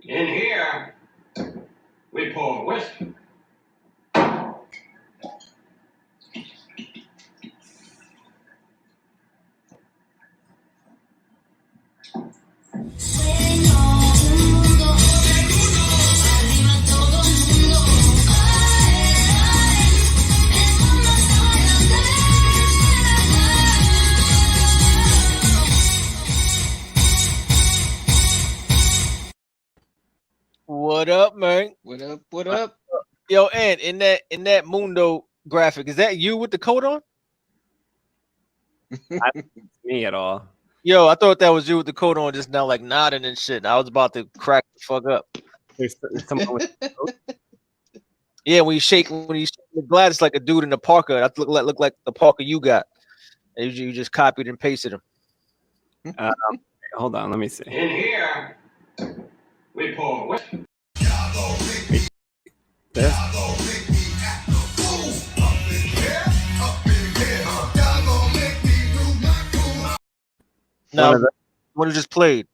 In here, we pour whiskey. What up, man? What up? What up? Yo, Ant, in that Mundo graphic, is that you with the coat on? Not me at all. Yo, I thought that was you with the coat on just now, like nodding and shit. I was about to crack the fuck up. There's someone with Yeah, when you shake the glass, it's like a dude in the parka. That look like the parka you got. And you just copied and pasted him. Hold on, let me see. In here, we pour whiskey. This? No, what just played.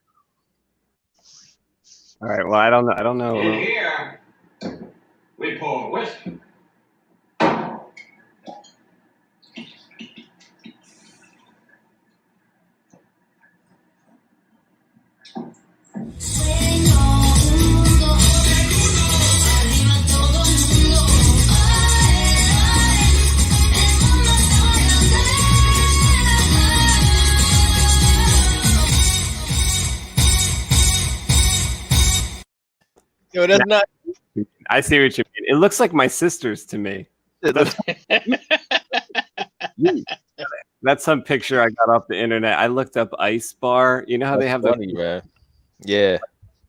All right. Well, I don't know. In here, we pour whiskey. Yo, that's not. I see what you mean. It looks like my sister's to me. That's some picture I got off the internet. I looked up ice bar. You know how they have funny, man. Yeah.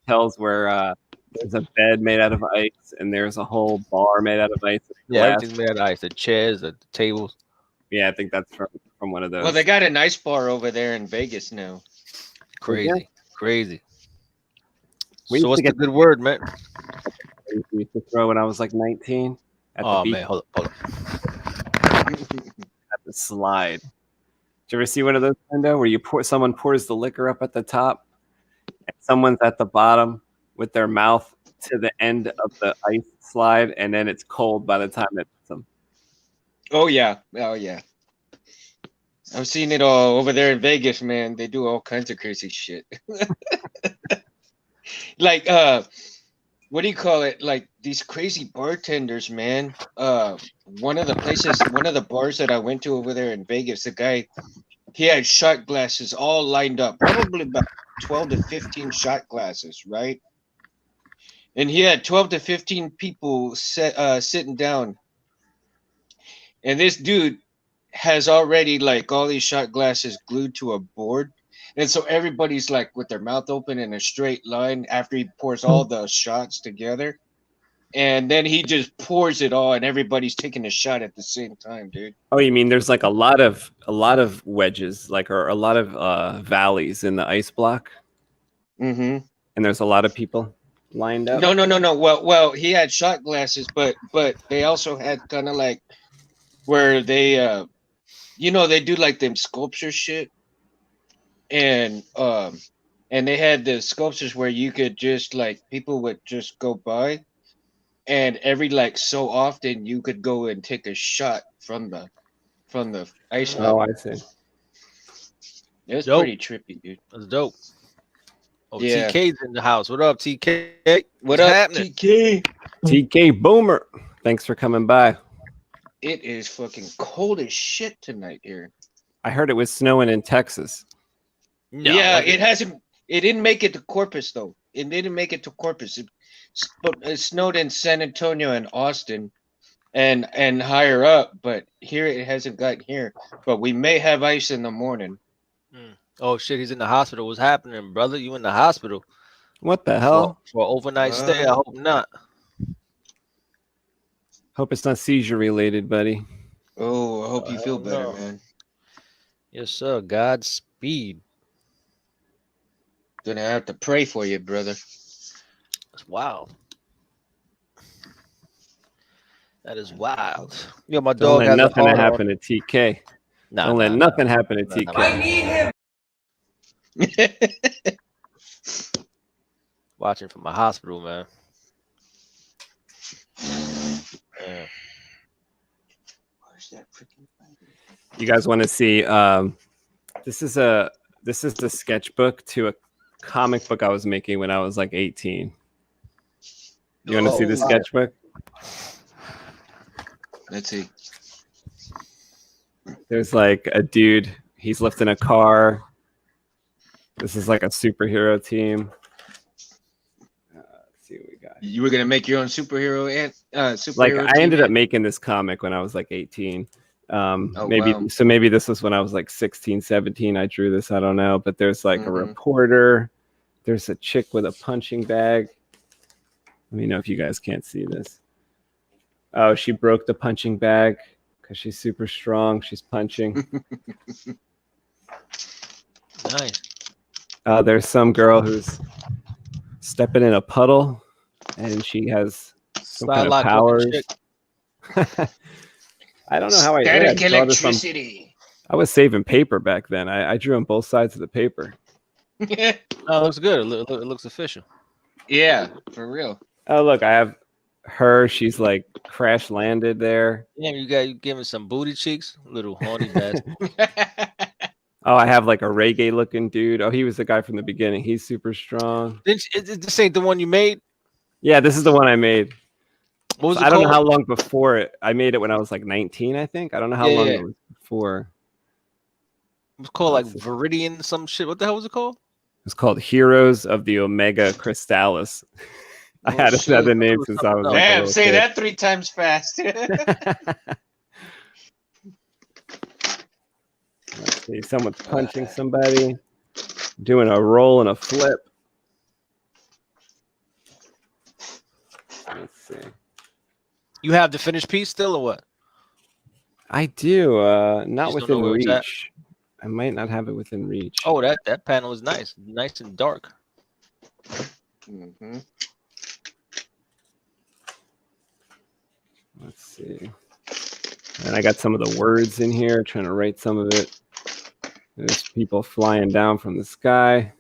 Hotels where there's a bed made out of ice and there's a whole bar made out of ice. Yeah, everything's made out of ice. The chairs, the tables. Yeah, I think that's from one of those. Well, they got an ice bar over there in Vegas now. Crazy, crazy. We So what's the good word, man? I used to throw when I was like 19. At the beach. Man, hold on. At the slide. Did you ever see one of those, Mundo, where someone pours the liquor up at the top, and someone's at the bottom with their mouth to the end of the ice slide, and then it's cold by the time it hits them? Oh yeah, I've seen it all over there in Vegas, man. They do all kinds of crazy shit. Like what do you call it? Like these crazy bartenders, man. One of the bars that I went to over there in Vegas, the guy, he had shot glasses all lined up, probably about 12 to 15 shot glasses, right? And he had 12 to 15 people sitting down. And this dude has already like all these shot glasses glued to a board. And so everybody's like with their mouth open in a straight line after he pours all the shots together. And then he just pours it all and everybody's taking a shot at the same time, dude. Oh, you mean there's like a lot of wedges, like, or a lot of valleys in the ice block? Mm-hmm. And there's a lot of people lined up? No. Well, he had shot glasses, but they also had kind of like where they they do like them sculpture shit. And they had the sculptures where you could just like people would just go by, and every like so often you could go and take a shot from the ice. Oh, I see. It's pretty trippy, dude. That's dope. Oh, yeah. TK's in the house. What up, TK? What up, happening? TK? TK Boomer. Thanks for coming by. It is fucking cold as shit tonight here. I heard it was snowing in Texas. No, yeah, it hasn't. It didn't make it to Corpus though. It didn't make it to Corpus. It snowed in San Antonio and Austin, and higher up. But here it hasn't gotten here. But we may have ice in the morning. Oh shit, he's in the hospital. What's happening, brother? You in the hospital? What the hell? For an overnight stay? I hope not. Hope it's not seizure related, buddy. Oh, I hope you feel better, man. Yes, sir. Godspeed. Gonna have to pray for you, brother. That's wild. That is wild. Yo, my dog Don't let nothing happen to TK. Don't let nothing happen to TK. I need him. Watching from a hospital, man. Yeah. Where's that freaking? You guys want to see? This is the sketchbook to a comic book I was making when I was like 18. You want to see the sketchbook? Let's see. There's like a dude. He's lifting a car. This is like a superhero team. Let's see what we got. You were gonna make your own superhero and superhero. Like I ended team? up making this comic when I was like 18. Oh, maybe wow. so maybe this was when I was like 16, 17. I drew this. I don't know. But there's like a reporter. There's a chick with a punching bag. Let me know if you guys can't see this. Oh, she broke the punching bag because she's super strong. She's punching. Nice. There's some girl who's stepping in a puddle, and she has some kind of powers. I don't know how I did. Static electricity. I was saving paper back then. I drew on both sides of the paper. Oh, it looks good. It looks official. Yeah, for real. Oh, look, I have her. She's like crash landed there. Yeah, you giving some booty cheeks, little horny bastard. Oh, I have like a reggae looking dude. Oh, he was the guy from the beginning. He's super strong. This ain't the one you made? Yeah, this is the one I made. What was it I don't know called? how long before it. I made it when I was like 19, I think. I don't know how long it was before. It was called like Viridian some shit. What the hell was it called? It's called Heroes of the Omega Crystallis. I had another name since I was like Damn, say that 3 times fast. Let's see, someone's punching somebody, doing a roll and a flip. Let's see. You have the finished piece still or what? I do, not Just don't know within where it's at. reach. I might not have it within reach. Oh, that panel is nice and dark. Let's see. And I got some of the words in here, trying to write some of it. There's people flying down from the sky.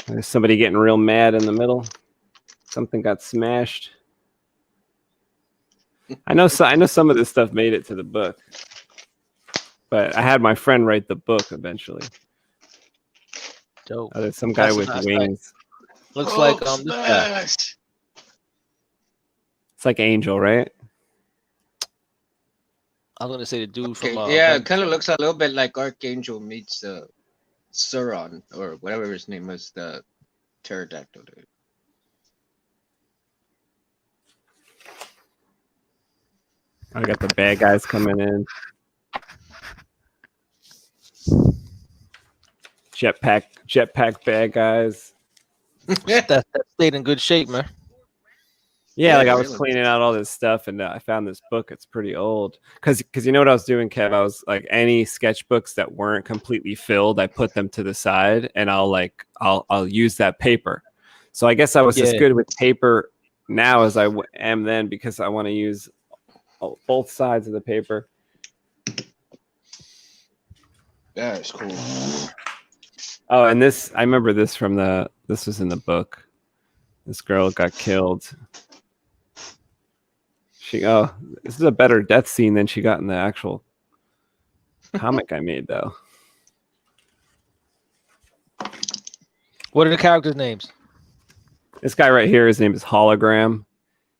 There's somebody getting real mad in the middle. Something got smashed. I know some of this stuff made it to the book, but I had my friend write the book eventually. Dope. Oh, there's some guy with wings. Looks like this guy. It's like Angel, right? I was gonna say the dude from yeah, it kind of looks a little bit like Archangel meets Sauron or whatever his name was, the pterodactyl dude. I got the bad guys coming in. Jetpack bad guys. that stayed in good shape, man. Yeah, like I was cleaning out all this stuff, and I found this book. It's pretty old. Because you know what I was doing, Kev? I was like, any sketchbooks that weren't completely filled, I put them to the side, and I'll use that paper. So I guess I was as good with paper now as I am then, because I want to use both sides of the paper. That's cool. Oh, and this, I remember this from this was in the book. This girl got killed. This is a better death scene than she got in the actual comic I made, though. What are the characters' names? This guy right here, his name is Hologram.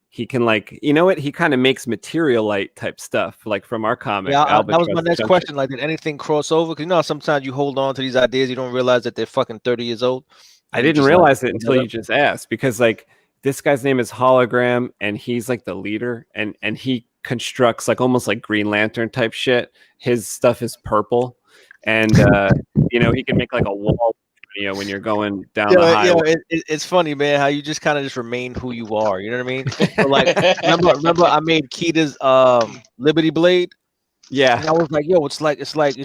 He can, like, you know what? He kind of makes Materialite type stuff, like from our comic. Yeah, that Albatross was my next Junction. question. Like, did anything cross over? Because you know, sometimes you hold on to these ideas, you don't realize that they're fucking 30 years old. I didn't realize it until you just asked, because like this guy's name is Hologram, and he's like the leader, and he constructs like almost like Green Lantern type shit. His stuff is purple, and you know, he can make like a wall. You know, when you're going down the highway. It's funny, man, how you just kind of just remain who you are. You know what I mean? So like, remember, I made Kita's Liberty Blade. Yeah, and I was like, yo, it's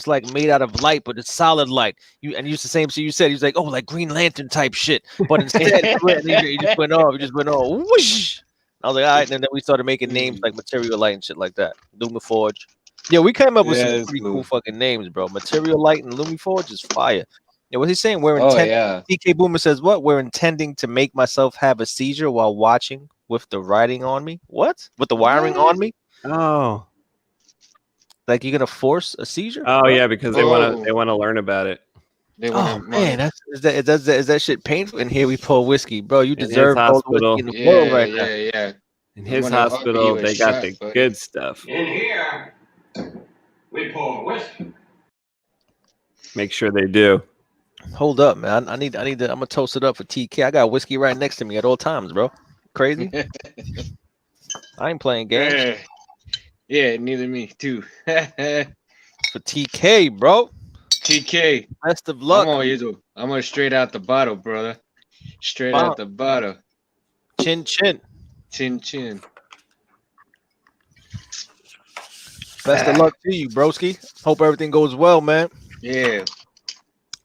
like made out of light, but it's solid light. You used the same. So you said he was like, oh, like Green Lantern type shit, but instead you just went off. You just went off. Whoosh. I was like, all right, and then we started making names like Material Light and shit like that. Lumiforge. Yeah, we came up with some pretty cool fucking names, bro. Material Light and Lumiforge is fire. Yeah, what's he saying? We're Oh intending. yeah. TK Boomer says what? We're intending to make myself have a seizure while watching with the writing on me. What? With the wiring on me? Oh. Like you're gonna force a seizure? Oh What? yeah, because they want to learn about it. They Oh want man, is that shit painful? And here we pour whiskey, bro. You In his deserve all the hospital. whiskey in the world right now. yeah. In I his wanna offer hospital, you a they got shot, the buddy. good stuff. In here, we pour whiskey. Make sure they do. Hold up, man. I need to. I'm gonna toast it up for TK. I got whiskey right next to me at all times, bro. Crazy. I ain't playing games Yeah, neither me too. for TK, bro. TK, Best of luck. I'm gonna straight out the bottle, brother. Straight out the bottle. Chin chin. Chin chin. Best of luck to you, broski. Hope everything goes well, man. Yeah.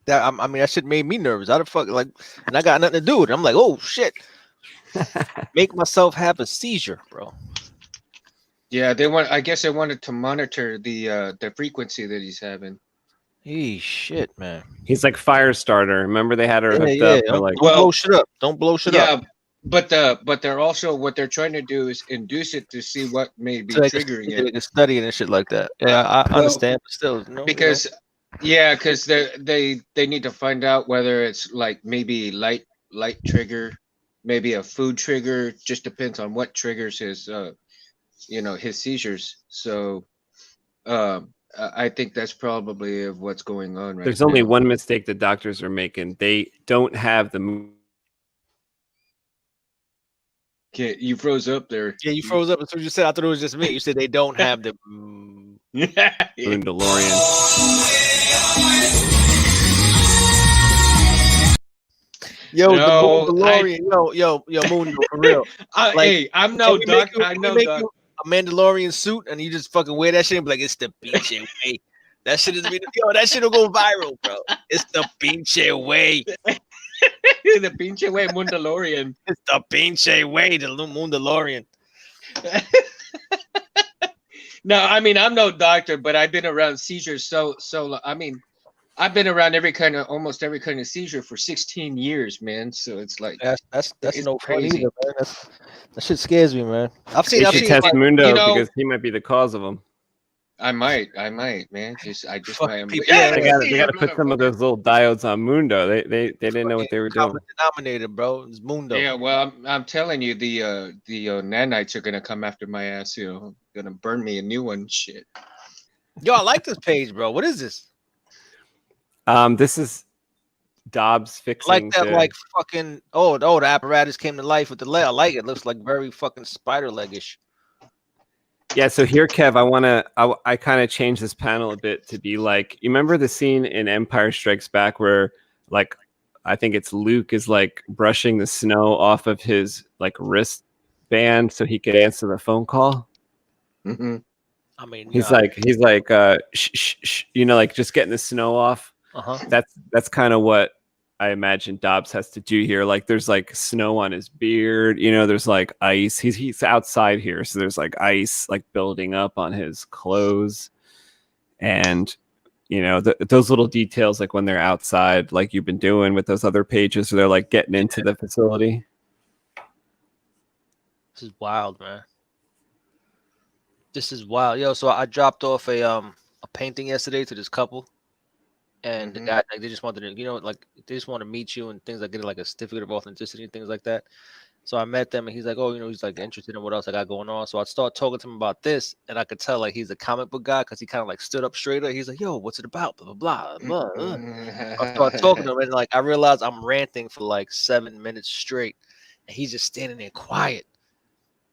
I mean, that shit made me nervous. How the fuck, like, and I got nothing to do with it. I'm like, oh shit. Make myself have a seizure, bro. Yeah, I guess they wanted to monitor the frequency that he's having. Hey, shit, man. He's like Firestarter. Remember they had her hooked up. Don't, They're like, don't blow shit up. Don't blow shit up. But they're also what they're trying to do is induce it to see what may be So triggering it. They can study and shit like that. Yeah, I understand, but still, because they need to find out whether it's like maybe light trigger, maybe a food trigger. Just depends on what triggers his his seizures. So I think that's probably of what's going on right there's now. only one mistake the doctors are making. They don't have the. Okay, you froze up there. Yeah, you froze up. That's what you said. I thought it was just me. You said they don't have the Mandalorian. Yo, No, the Mandalorian. Yo, Mundo, for real. Hey, I'm no doc. I know doc. A Mandalorian suit, and you just fucking wear that shit and be like, it's the pinche way. That shit is that shit will go viral, bro. It's the pinche way. The pinche way, Mandalorian. It's the pinche way, the Mandalorian. No, I mean I'm no doctor, but I've been around seizures so I mean, I've been around almost every kind of seizure for 16 years, man. So it's like that's no crazy. fun either, man. That shit scares me, man. I've seen test like, Mundo because he might be the cause of them. I might, man. I just might. People, they gotta put some of those little diodes on Mundo. They didn't know what they were doing. Common denominator, bro. It's Mundo. Yeah, well, I'm telling you, the nanites are gonna come after my ass. Gonna burn me a new one. Shit. Yo, I like this page, bro. What is this? This is Dobbs fixing. Like that, like fucking. Oh, the apparatus came to life with the leg. I like it. Looks like very fucking spider leg-ish. Yeah, so here, Kev, I kind of changed this panel a bit to be like, you remember the scene in Empire Strikes Back where, like, I think it's Luke is like brushing the snow off of his like wristband so he could answer the phone call. Mm-hmm. I mean, he's like, shh, shh, shh, like just getting the snow off. That's kind of what I imagine Dobbs has to do here. Like there's like snow on his beard, there's like ice. He's outside here, so there's like ice like building up on his clothes, and those little details, like when they're outside, like you've been doing with those other pages, where they're like getting into the facility. This is wild, man. This is wild, yo. So I dropped off a painting yesterday to this couple. And the guy, like, they just wanted to, like they just want to meet you and things like getting like a certificate of authenticity and things like that. So I met them and he's like, oh, he's like interested in what else I got going on. So I start talking to him about this, and I could tell like he's a comic book guy because he kind of like stood up straighter. He's like, yo, what's it about? Blah blah blah. I start talking to him and like I realized I'm ranting for like 7 minutes straight, and he's just standing there quiet.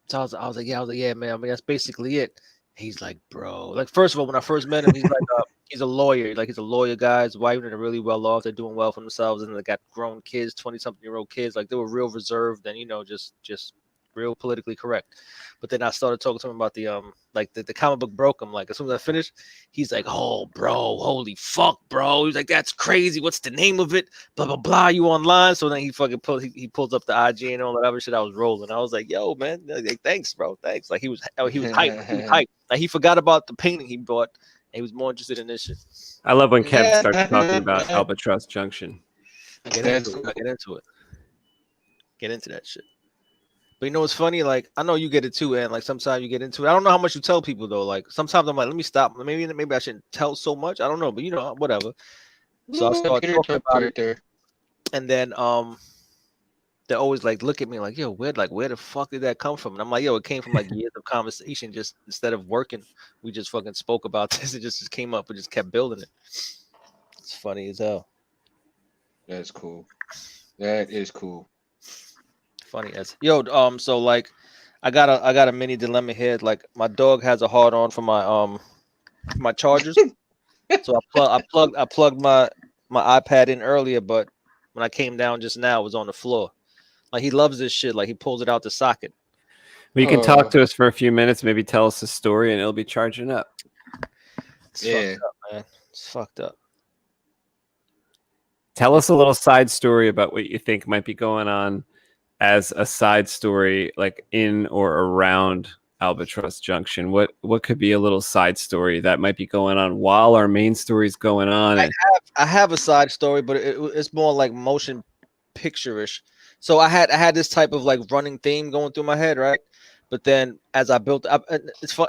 So I was like, yeah, man. I mean, that's basically it. He's like, bro, like first of all, when I first met him, he's like, he's a lawyer. Like he's a lawyer guy. His wife and they're really well off. They're doing well for themselves, and they got grown kids, 20-something-year-old kids. Like they were real reserved and just real politically correct. But then I started talking to him about the like the comic book broke him. Like as soon as I finished, he's like, oh, bro, holy fuck, bro. He's like, that's crazy. What's the name of it? Blah blah blah. You online? So then he fucking pulls up the IG and all that other shit. I was rolling. I was like, yo, man, like, thanks, bro, thanks. Like he was hyped. He was hyped. Like he forgot about the painting he bought. he was more interested in this shit. I love when Kev starts talking about Albatross Junction. Get into it. Get into that shit. But you know what's funny? Like, I know you get it too, and like sometimes you get into it. I don't know how much you tell people though. Like sometimes I'm like, let me stop. Maybe I shouldn't tell so much. I don't know, but you know, whatever. So I start talking about it there. And then they always like look at me like, yo, where the fuck did that come from? And I'm like, yo, it came from like years of conversation. Just instead of working, we just fucking spoke about this. It just came up and just kept building it. It's funny as hell. That's cool. That is cool. Funny as so like I got a mini dilemma here. Like my dog has a hard on for my chargers. So I plugged my iPad in earlier, but when I came down just now, it was on the floor. Like he loves this shit. Like he pulls it out the socket. Well, you can talk to us for a few minutes, maybe tell us a story, and it'll be charging up. It's fucked up, man. It's fucked up. Tell us a little side story about what you think might be going on as a side story, like in or around Albatross Junction. What could be a little side story that might be going on while our main story is going on? I have a side story, but it's more like motion picture-ish. So I had this type of like running theme going through my head, right? But then as I built up, it's fun.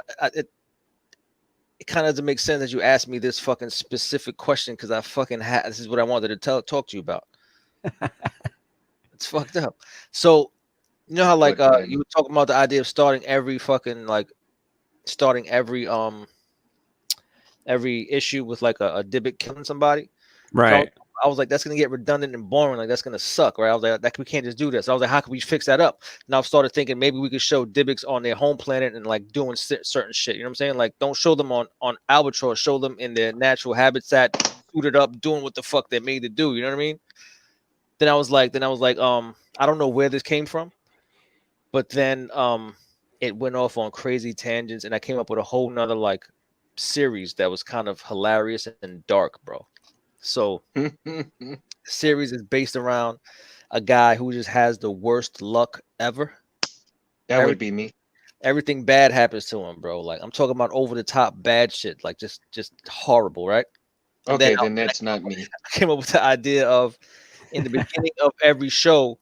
It kind of doesn't make sense that you asked me this fucking specific question because I fucking this is what I wanted to talk to you about. It's fucked up. So you know how like you were talking about the idea of starting every issue with like a Dybbuk killing somebody, right? So I was like, that's gonna get redundant and boring. Like that's gonna suck, right? I was like, we can't just do this. So I was like, how can we fix that up? And I've started thinking maybe we could show Dybbuks on their home planet and like doing certain shit. You know what I'm saying? Like, don't show them on Albatross. Show them in their natural habitat, suited up, doing what the fuck they're made to do. You know what I mean? Then I was like, I don't know where this came from, but then it went off on crazy tangents, and I came up with a whole nother like series that was kind of hilarious and dark, bro. So the series is based around a guy who just has the worst luck ever. That would be me. Everything bad happens to him, bro. Like I'm talking about over the top bad shit, like just horrible, right? And okay, then that's not me. I came up with the idea of in the beginning of every show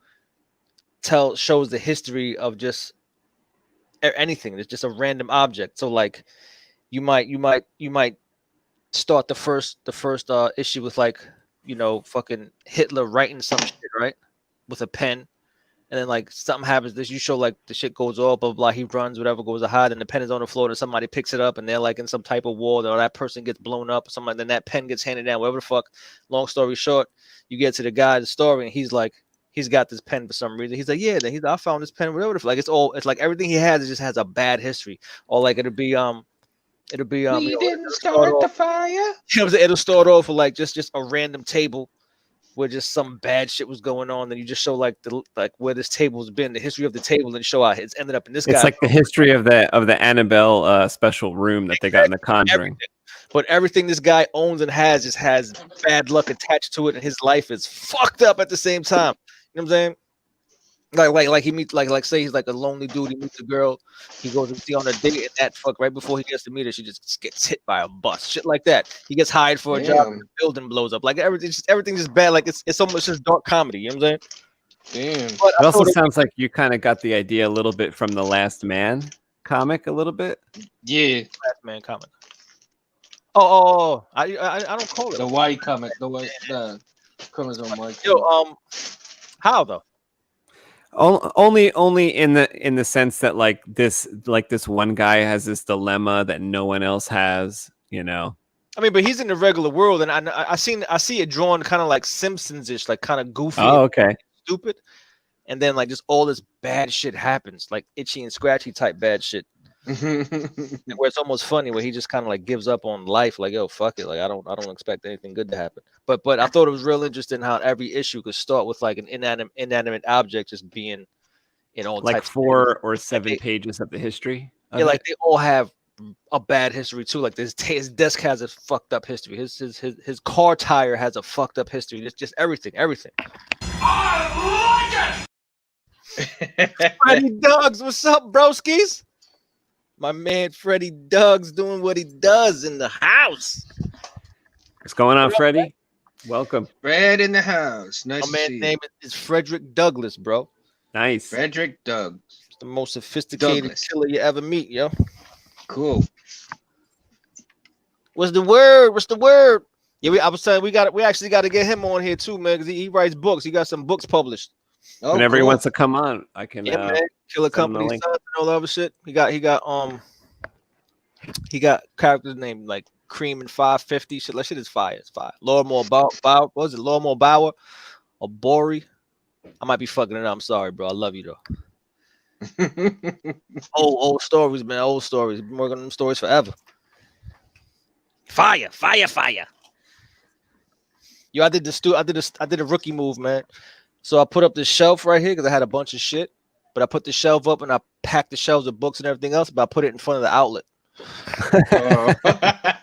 shows the history of just anything. It's just a random object. So like you might start the first issue with like, you know, fucking Hitler writing some shit, right? With a pen. And then like something happens, this you show like the shit goes off, blah, blah, blah, he runs, whatever, goes to hide, and the pen is on the floor, and somebody picks it up, and they're like in some type of war, or that person gets blown up, or something, and then that pen gets handed down, whatever the fuck. Long story short, you get to the guy's story, and he's like, he's got this pen for some reason. He's like, yeah, then I found this pen, whatever. Like it's like everything he has, it just has a bad history. Or like it'll be we didn't start the fire. It'll start off with like just a random table where just some bad shit was going on, then you just show like where this table's been, the history of the table, and show how it's ended up in this guy. It's like the history of the Annabelle special room that they got in The Conjuring. But everything this guy owns and has just has bad luck attached to it, and his life is fucked up at the same time. You know what I'm saying? Like he meets like say he's like a lonely dude. He meets a girl. He goes to see on a date, and that fuck right before he gets to meet her, she just gets hit by a bus. Shit like that. He gets hired for a job, and the building blows up. Like everything's just bad. Like it's almost just dark comedy. You know what I'm saying? Damn. But it also sounds like you kind of got the idea a little bit from the Last Man comic, a little bit. Yeah, Last Man comic. Oh, I don't call it the white comic, the chromosome white. Yo, how though? Only in the sense that like this one guy has this dilemma that no one else has, you know. I mean, but he's in the regular world, and I see it drawn kind of like Simpsons-ish, like kind of goofy. Oh, okay. Stupid, and then like just all this bad shit happens, like Itchy and Scratchy type bad shit. Where it's almost funny, where he just kind of like gives up on life, like, yo, fuck it, like I don't expect anything good to happen. But I thought it was real interesting how every issue could start with like an inanimate object just being in all like types 4 or 7 pages of the history. Yeah, like they all have a bad history too. Like his desk has a fucked up history. His car tire has a fucked up history. It's just everything. I like it. Freddy Dogs, what's up, broskies? My man Freddie Doug's doing what he does in the house. What's going on, Freddie? Welcome. Fred in the house. Nice My to man's see name you. is Frederick Douglass, bro. Nice. Frederick Doug. It's the most sophisticated Douglas. killer you ever meet, yo. Cool. What's the word? What's the word? Yeah, I was saying we actually got to get him on here too, man, because he writes books. He got some books published. Oh, Whenever he cool. wants to come on, I can. Yeah, man. Killer send him the Company link. Sons and all that other shit. He got characters named like Cream and 550. Shit, that shit is fire. It's fire. Lawnmower Bauer. What was it? Lawnmower Bauer or Bori? I might be fucking it up. I'm sorry, bro. I love you though. Old stories, man. Old stories. Been working on them stories forever. Fire. Yo, I did a rookie move, man. So I put up this shelf right here because I had a bunch of shit. But I put the shelf up and I packed the shelves with books and everything else, but I put it in front of the outlet. Oh.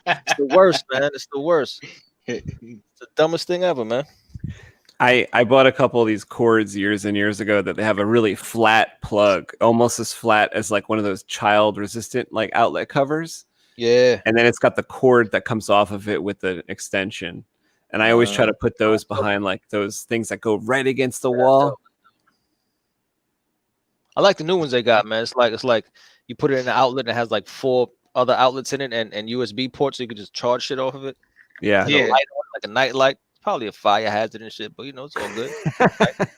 It's the worst, man. It's the worst. It's the dumbest thing ever, man. I bought a couple of these cords years and years ago that they have a really flat plug, almost as flat as like one of those child resistant like outlet covers. Yeah. And then it's got the cord that comes off of it with the extension. And I always try to put those behind like those things that go right against the wall. I like the new ones they got, man. It's like you put it in the outlet and it has like 4 other outlets in it and USB ports so you can just charge shit off of it. Yeah. And a light on, like a night light. Probably a fire hazard and shit, but you know it's all good.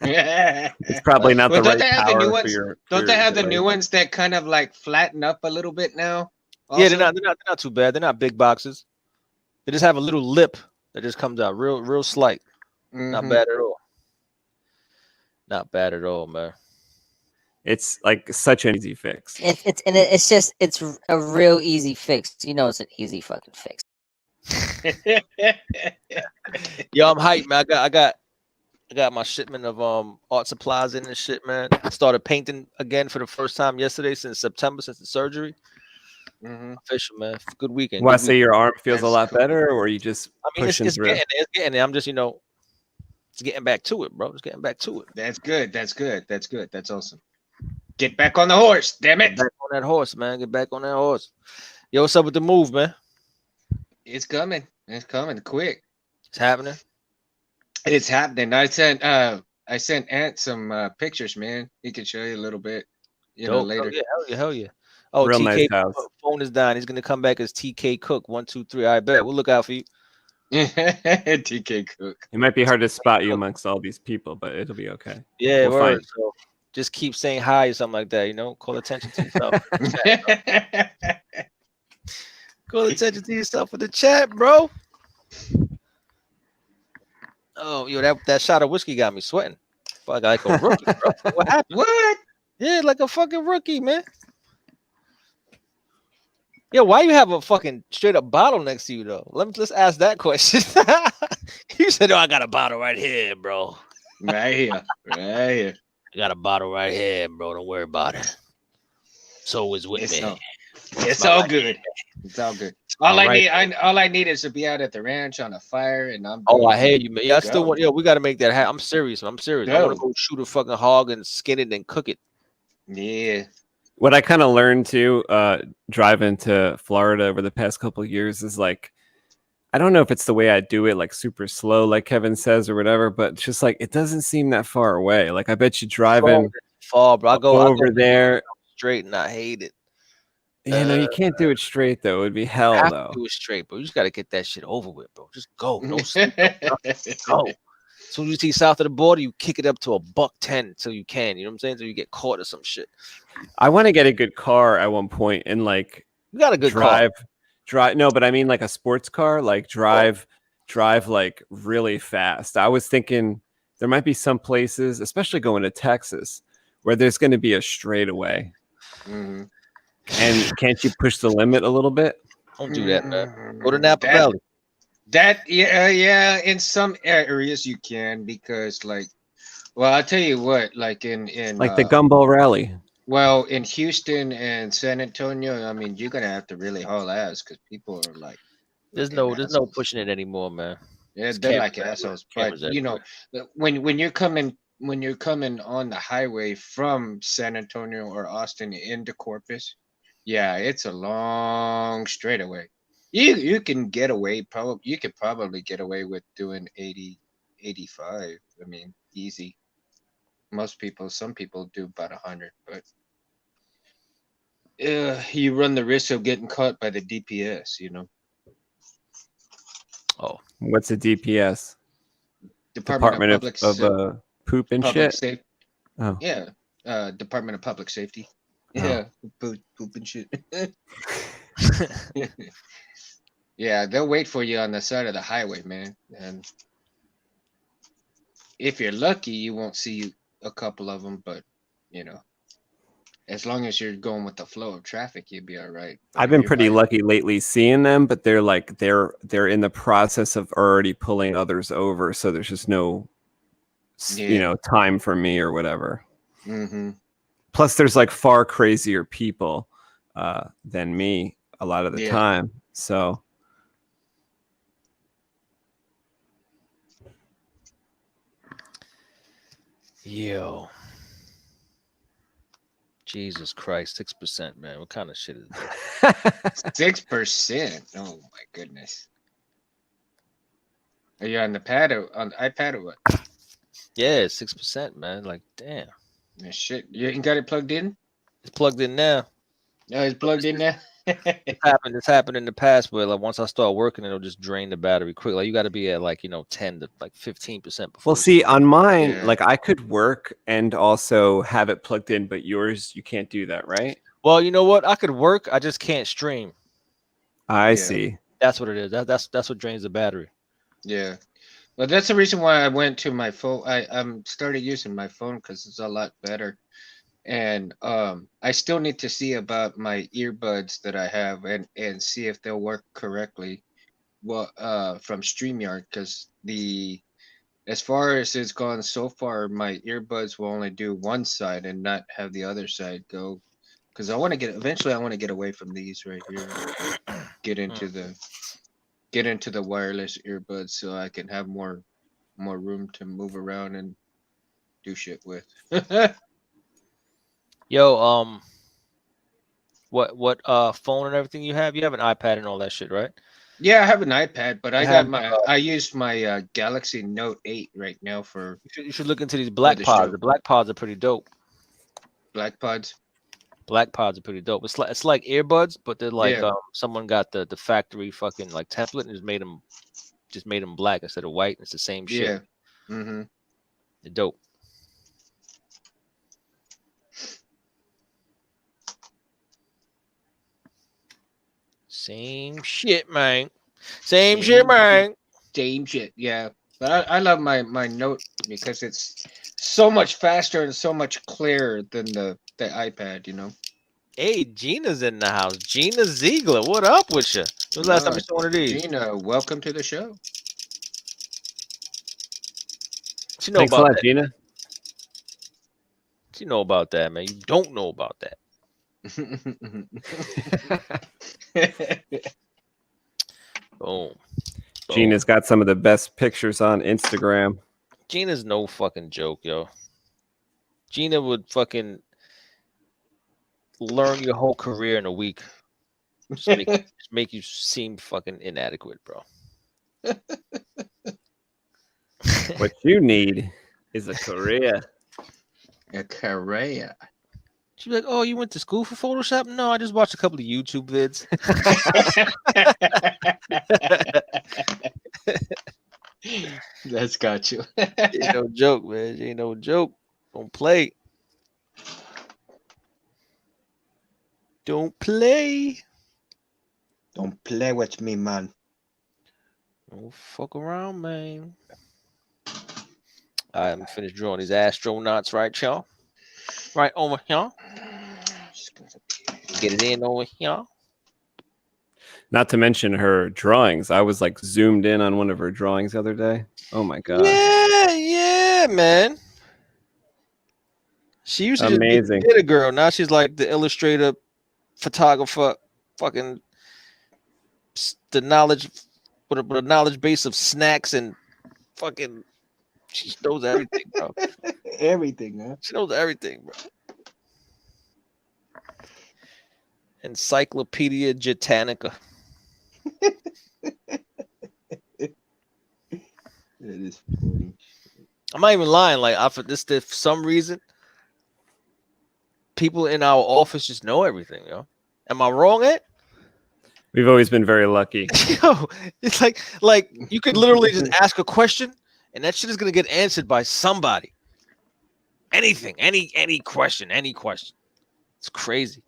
It's probably not the Well, right don't they have the power new for ones? your. Don't they have the new ones that kind of like flatten up a little bit now? Yeah, also? they're not too bad. They're not big boxes. They just have a little lip that just comes out real slight. Not bad at all. Not bad at all, man. It's like such an easy fix. It's a real easy fix. You know, it's an easy fucking fix. Yo, I'm hyped, man. I got my shipment of art supplies in and shit, man. I started painting again for the first time yesterday since September, since the surgery. Official, man. Good weekend. Want Good to say weekend. your arm feels That's a lot cool. better, or you just pushing it's through? getting there. I'm just, it's getting back to it, bro. It's getting back to it. That's good. That's awesome. Get back on the horse, damn it. Get back on that horse, man. Get back on that horse. Yo, what's up with the move, man? It's coming. It's coming quick. It's happening. It's happening. I sent Ant some pictures, man. He can show you a little bit, Dope. later. Hell yeah. Oh, Real TK nice house. phone is dying. He's gonna come back as TK Cook. 1, 2, 3. I bet. We'll look out for you. TK Cook. It might be hard to spot you amongst all these people, but it'll be okay. Yeah, We'll word. find So just keep saying hi or something like that. Call attention to yourself. Call attention to yourself in the chat, bro. Oh, yo, that shot of whiskey got me sweating. Fuck, like a rookie, bro. What happened? What? Yeah, like a fucking rookie, man. Yo, why you have a fucking straight up bottle next to you though? Let's ask that question. You said, "Oh, I got a bottle right here, bro. Right here. I got a bottle right here, bro. Don't worry about it. So is with me. It's all good. It's all good. All I need is to be out at the ranch on a fire, and I'm. Oh, I hear you, man. Yeah, I still Go. want. Yo, we got to make that happen. I'm serious. I want to Go. go shoot a fucking hog and skin it and cook it. Yeah. What I kind of learned too, driving to Florida over the past couple of years is like, I don't know if it's the way I do it, like super slow, like Kevin says or whatever, but it's just like it doesn't seem that far away. Like I bet you driving far, bro. I go over there straight, and I hate it. you can't do it straight though. It would be hell I have though. to do it straight, bro. You just got to get that shit over with, bro. Just go. No sleep. Go. As soon as you see south of the border, you kick it up to $110 until you can. You know what I'm saying? Until you get caught or some shit. I want to get a good car at one point and like You got a good car. drive. No, but I mean like a sports car, like drive like really fast. I was thinking there might be some places, especially going to Texas, where there's going to be a straightaway. Mhm. And can't you push the limit a little bit? Don't do that, man. Go to Napa Valley. In some areas you can because I'll tell you what, like in Like the Gumball Rally. Well, in Houston and San Antonio, I mean, you're gonna have to really haul ass because people are like, There's no pushing it anymore, man. yeah, It's they're like cameras assholes. everywhere. But you know, when you're coming on the highway from San Antonio or Austin into Corpus, Yeah, it's a long straightaway. You can get away, probably you could probably get away with doing 80, 85. I mean, easy. Most people, some people do about 100, but you run the risk of getting caught by the DPS, you know. Oh, What's a DPS? Department of Public Poop and Public shit. Safety. Oh, Yeah, Department of Public Safety. Oh. Yeah, poop and shit. Yeah, they'll wait for you on the side of the highway, man. And if you're lucky, you won't see a couple of them, but you know, as long as you're going with the flow of traffic, you'll be all right. But I've if been you're pretty by- lucky lately seeing them, but they're like they're in the process of already pulling others over, so there's just no, Yeah. time for me or whatever. Mm-hmm. Plus, there's like far crazier people than me a lot of the Yeah. time. So yo. Jesus Christ, 6%, man. What kind of shit is this? 6%. Oh my goodness. Are you on the pad or on the iPad or what? Yeah, 6%, man. Like, damn. Yeah, shit. You ain't got it plugged in? It's plugged in now. No, it's plugged in now. It's happened in the past where like once I start working, it'll just drain the battery quick. Like you got to be at like 10 to like 15% before. well, you see, start. on mine, Yeah. like I could work and also have it plugged in, but yours you can't do that, right? Well, you know what? I could work. I just can't stream. I Yeah. see. That's what it is. That's what drains the battery. Yeah. Well, that's the reason why I went to my phone. I'm started using my phone because it's a lot better. And I still need to see about my earbuds that I have and see if they'll work correctly. Well, from StreamYard, because as far as it's gone so far, my earbuds will only do one side and not have the other side go. Because I want to eventually I want to get away from these right here. Get into the wireless earbuds so I can have more room to move around and do shit with. Yo, what phone and everything you have? You have an iPad and all that shit, right? Yeah, I have an iPad, but I have, I use my Galaxy Note 8 right now for You should look into these Black the Pods. show. The Black Pods are pretty dope. Black Pods. Black Pods are pretty dope. It's like earbuds, but they're like Yeah. someone got the factory fucking like template and just made them black instead of white. It's the same shit. Yeah. Mm-hmm. They're dope. Same shit, man. Same shit, man. Same shit. Yeah. But I love my Note because it's so much faster and so much clearer than the iPad, you know. Hey, Gina's in the house. Gina Ziegler, what up with you? When's the last time you saw one of these? Gina, welcome to the show. What you know Thanks a about lot, that? Gina. What you know about that, man? You don't know about that. Boom. Gina's got some of the best pictures on Instagram. Gina's no fucking joke, yo. Gina would fucking learn your whole career in a week. Just make you seem fucking inadequate, bro. What you need is a career. A career. She'd be like, "Oh, you went to school for Photoshop?" No, I just watched a couple of YouTube vids. That's got you. Ain't no joke, man. Ain't no joke. Don't play. Don't play. Don't play with me, man. Don't fuck around, man. I'm finished drawing these astronauts, right, y'all? Right over here. Get it in over here. Not to mention her drawings. I was like zoomed in on one of her drawings the other day. Oh my god. Yeah, man. She used to just be Amazing. a theater girl. Now she's like the illustrator, photographer, fucking the knowledge with a knowledge base of snacks and fucking she knows everything, bro. Everything, huh? She knows everything, bro. Encyclopedia Britannica. That is funny. I'm not even lying. Like, for some reason, people in our office just know everything, yo. Am I wrong, Ed? We've always been very lucky. Yo, it's like you could literally just ask a question, and that shit is gonna get answered by somebody. Anything, any question, any question. It's crazy.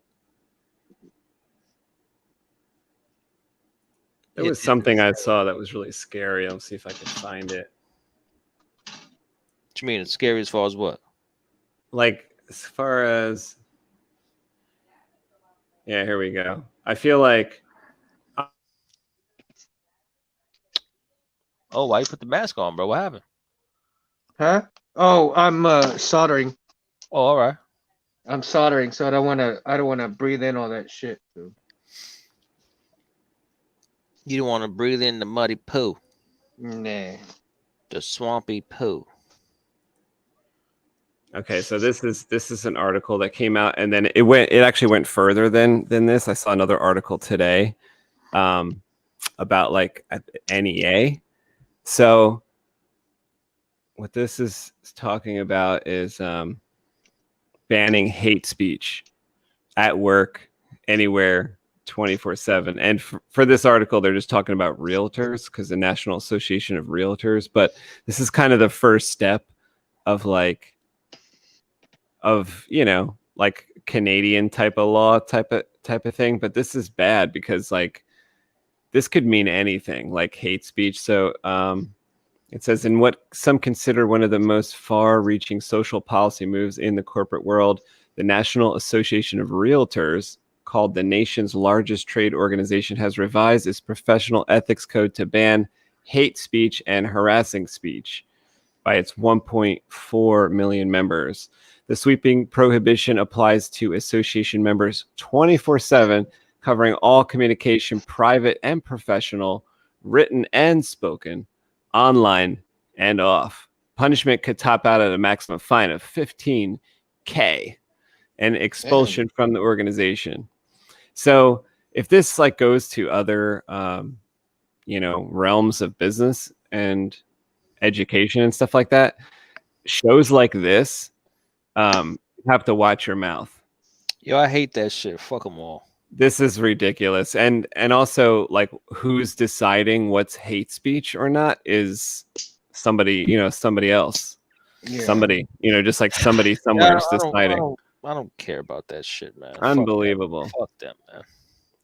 There was something I saw that was really scary. I'll see if I can find it. What you mean? It's scary as far as what? Like, as far as... Yeah, here we go. I feel like... Oh, why you put the mask on, bro? What happened? Huh? Oh, I'm soldering. Oh, all right. I'm soldering, so I don't wanna breathe in all that shit. So. You don't want to breathe in the muddy poo. Nah. The swampy poo. Okay, so this is an article that came out, and then it actually went further than this. I saw another article today about like NEA. So what this is talking about is banning hate speech at work, anywhere, 24/7. And for this article, they're just talking about realtors because the National Association of Realtors. But this is kind of the first step of like Canadian type of law type of thing. But this is bad because like this could mean anything, like hate speech. So it says, in what some consider one of the most far-reaching social policy moves in the corporate world, the National Association of Realtors, called the nation's largest trade organization, has revised its professional ethics code to ban hate speech and harassing speech by its 1.4 million members. The sweeping prohibition applies to association members 24/7, covering all communication, private and professional, written and spoken, online and off. Punishment could top out at a maximum fine of $15,000 and expulsion from the organization. So if this like goes to other, realms of business and education and stuff like that, shows like this, have to watch your mouth. Yo, I hate that shit. Fuck them all. This is ridiculous. And also like who's deciding what's hate speech or not is somebody else. Yeah. Somebody, just like somebody somewhere is deciding. I don't care about that shit, man. Unbelievable. Fuck them, man.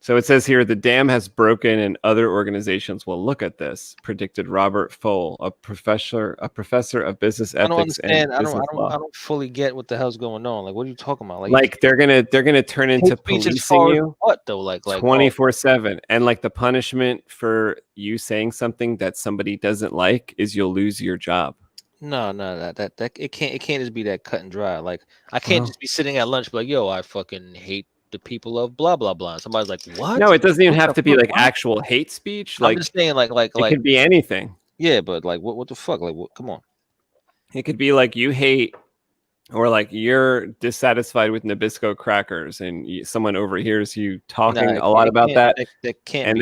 So it says here, the dam has broken and other organizations will look at this, predicted Robert Fole, a professor of business ethics and business law. I don't fully get what the hell's going on. Like, what are you talking about? Like they're gonna turn into policing you. What though? Like 24/7, and like the punishment for you saying something that somebody doesn't like is you'll lose your job. No, that it can't just be that cut and dry. Like I can't just be sitting at lunch, be like, yo, I fucking hate the people of blah blah blah. Somebody's like, what? No, it doesn't even have to be like actual hate speech. Like, I'm just saying, like it could be anything. Yeah, but like, what the fuck? Like, what? Come on. It could be like you hate, or like you're dissatisfied with Nabisco crackers, and someone overhears you talking a lot about that. That can't.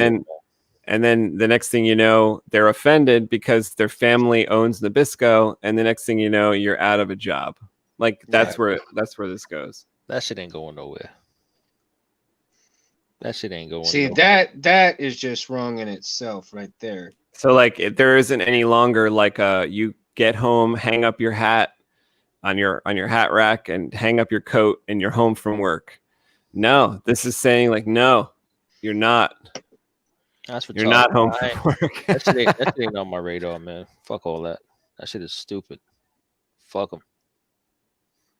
And then the next thing you know, they're offended because their family owns Nabisco, and the next thing you know, you're out of a job. Like that's where this goes. That shit ain't going nowhere. That shit ain't going. See, that is just wrong in itself, right there. So like, there isn't any longer like you get home, hang up your hat on your hat rack, and hang up your coat, and you're home from work. No, this is saying like, no, you're not. You're not home from work. that shit ain't on my radar, man. Fuck all that. That shit is stupid. Fuck them.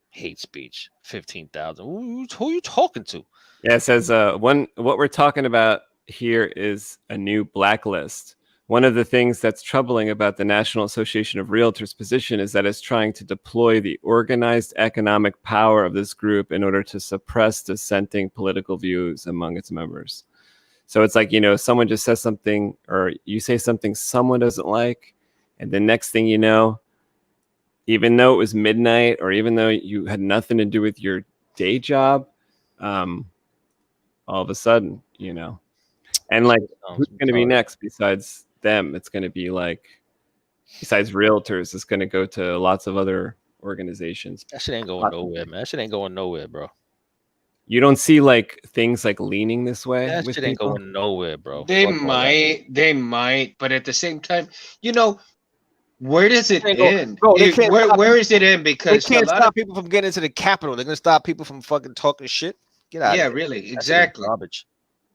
Hate speech. 15,000. Who you talking to? Yeah, it says what we're talking about here is a new blacklist. One of the things that's troubling about the National Association of Realtors position is that it's trying to deploy the organized economic power of this group in order to suppress dissenting political views among its members. So it's like, someone just says something, or you say something someone doesn't like, and the next thing you know, even though it was midnight, or even though you had nothing to do with your day job, all of a sudden, you know. And like, who's going to be next besides them? It's going to be like, besides realtors, it's going to go to lots of other organizations. That shit ain't going nowhere, man. That shit ain't going nowhere, bro. You don't see like things like leaning this way. That with shit ain't people? going nowhere, bro. They Fuck all might, but at the same time, you know, where does it end? Bro, they can't Where is it end? Because they can't stop people from getting into the Capitol. They're gonna stop people from fucking talking shit. Get out. Yeah, of here. really, exactly. Garbage.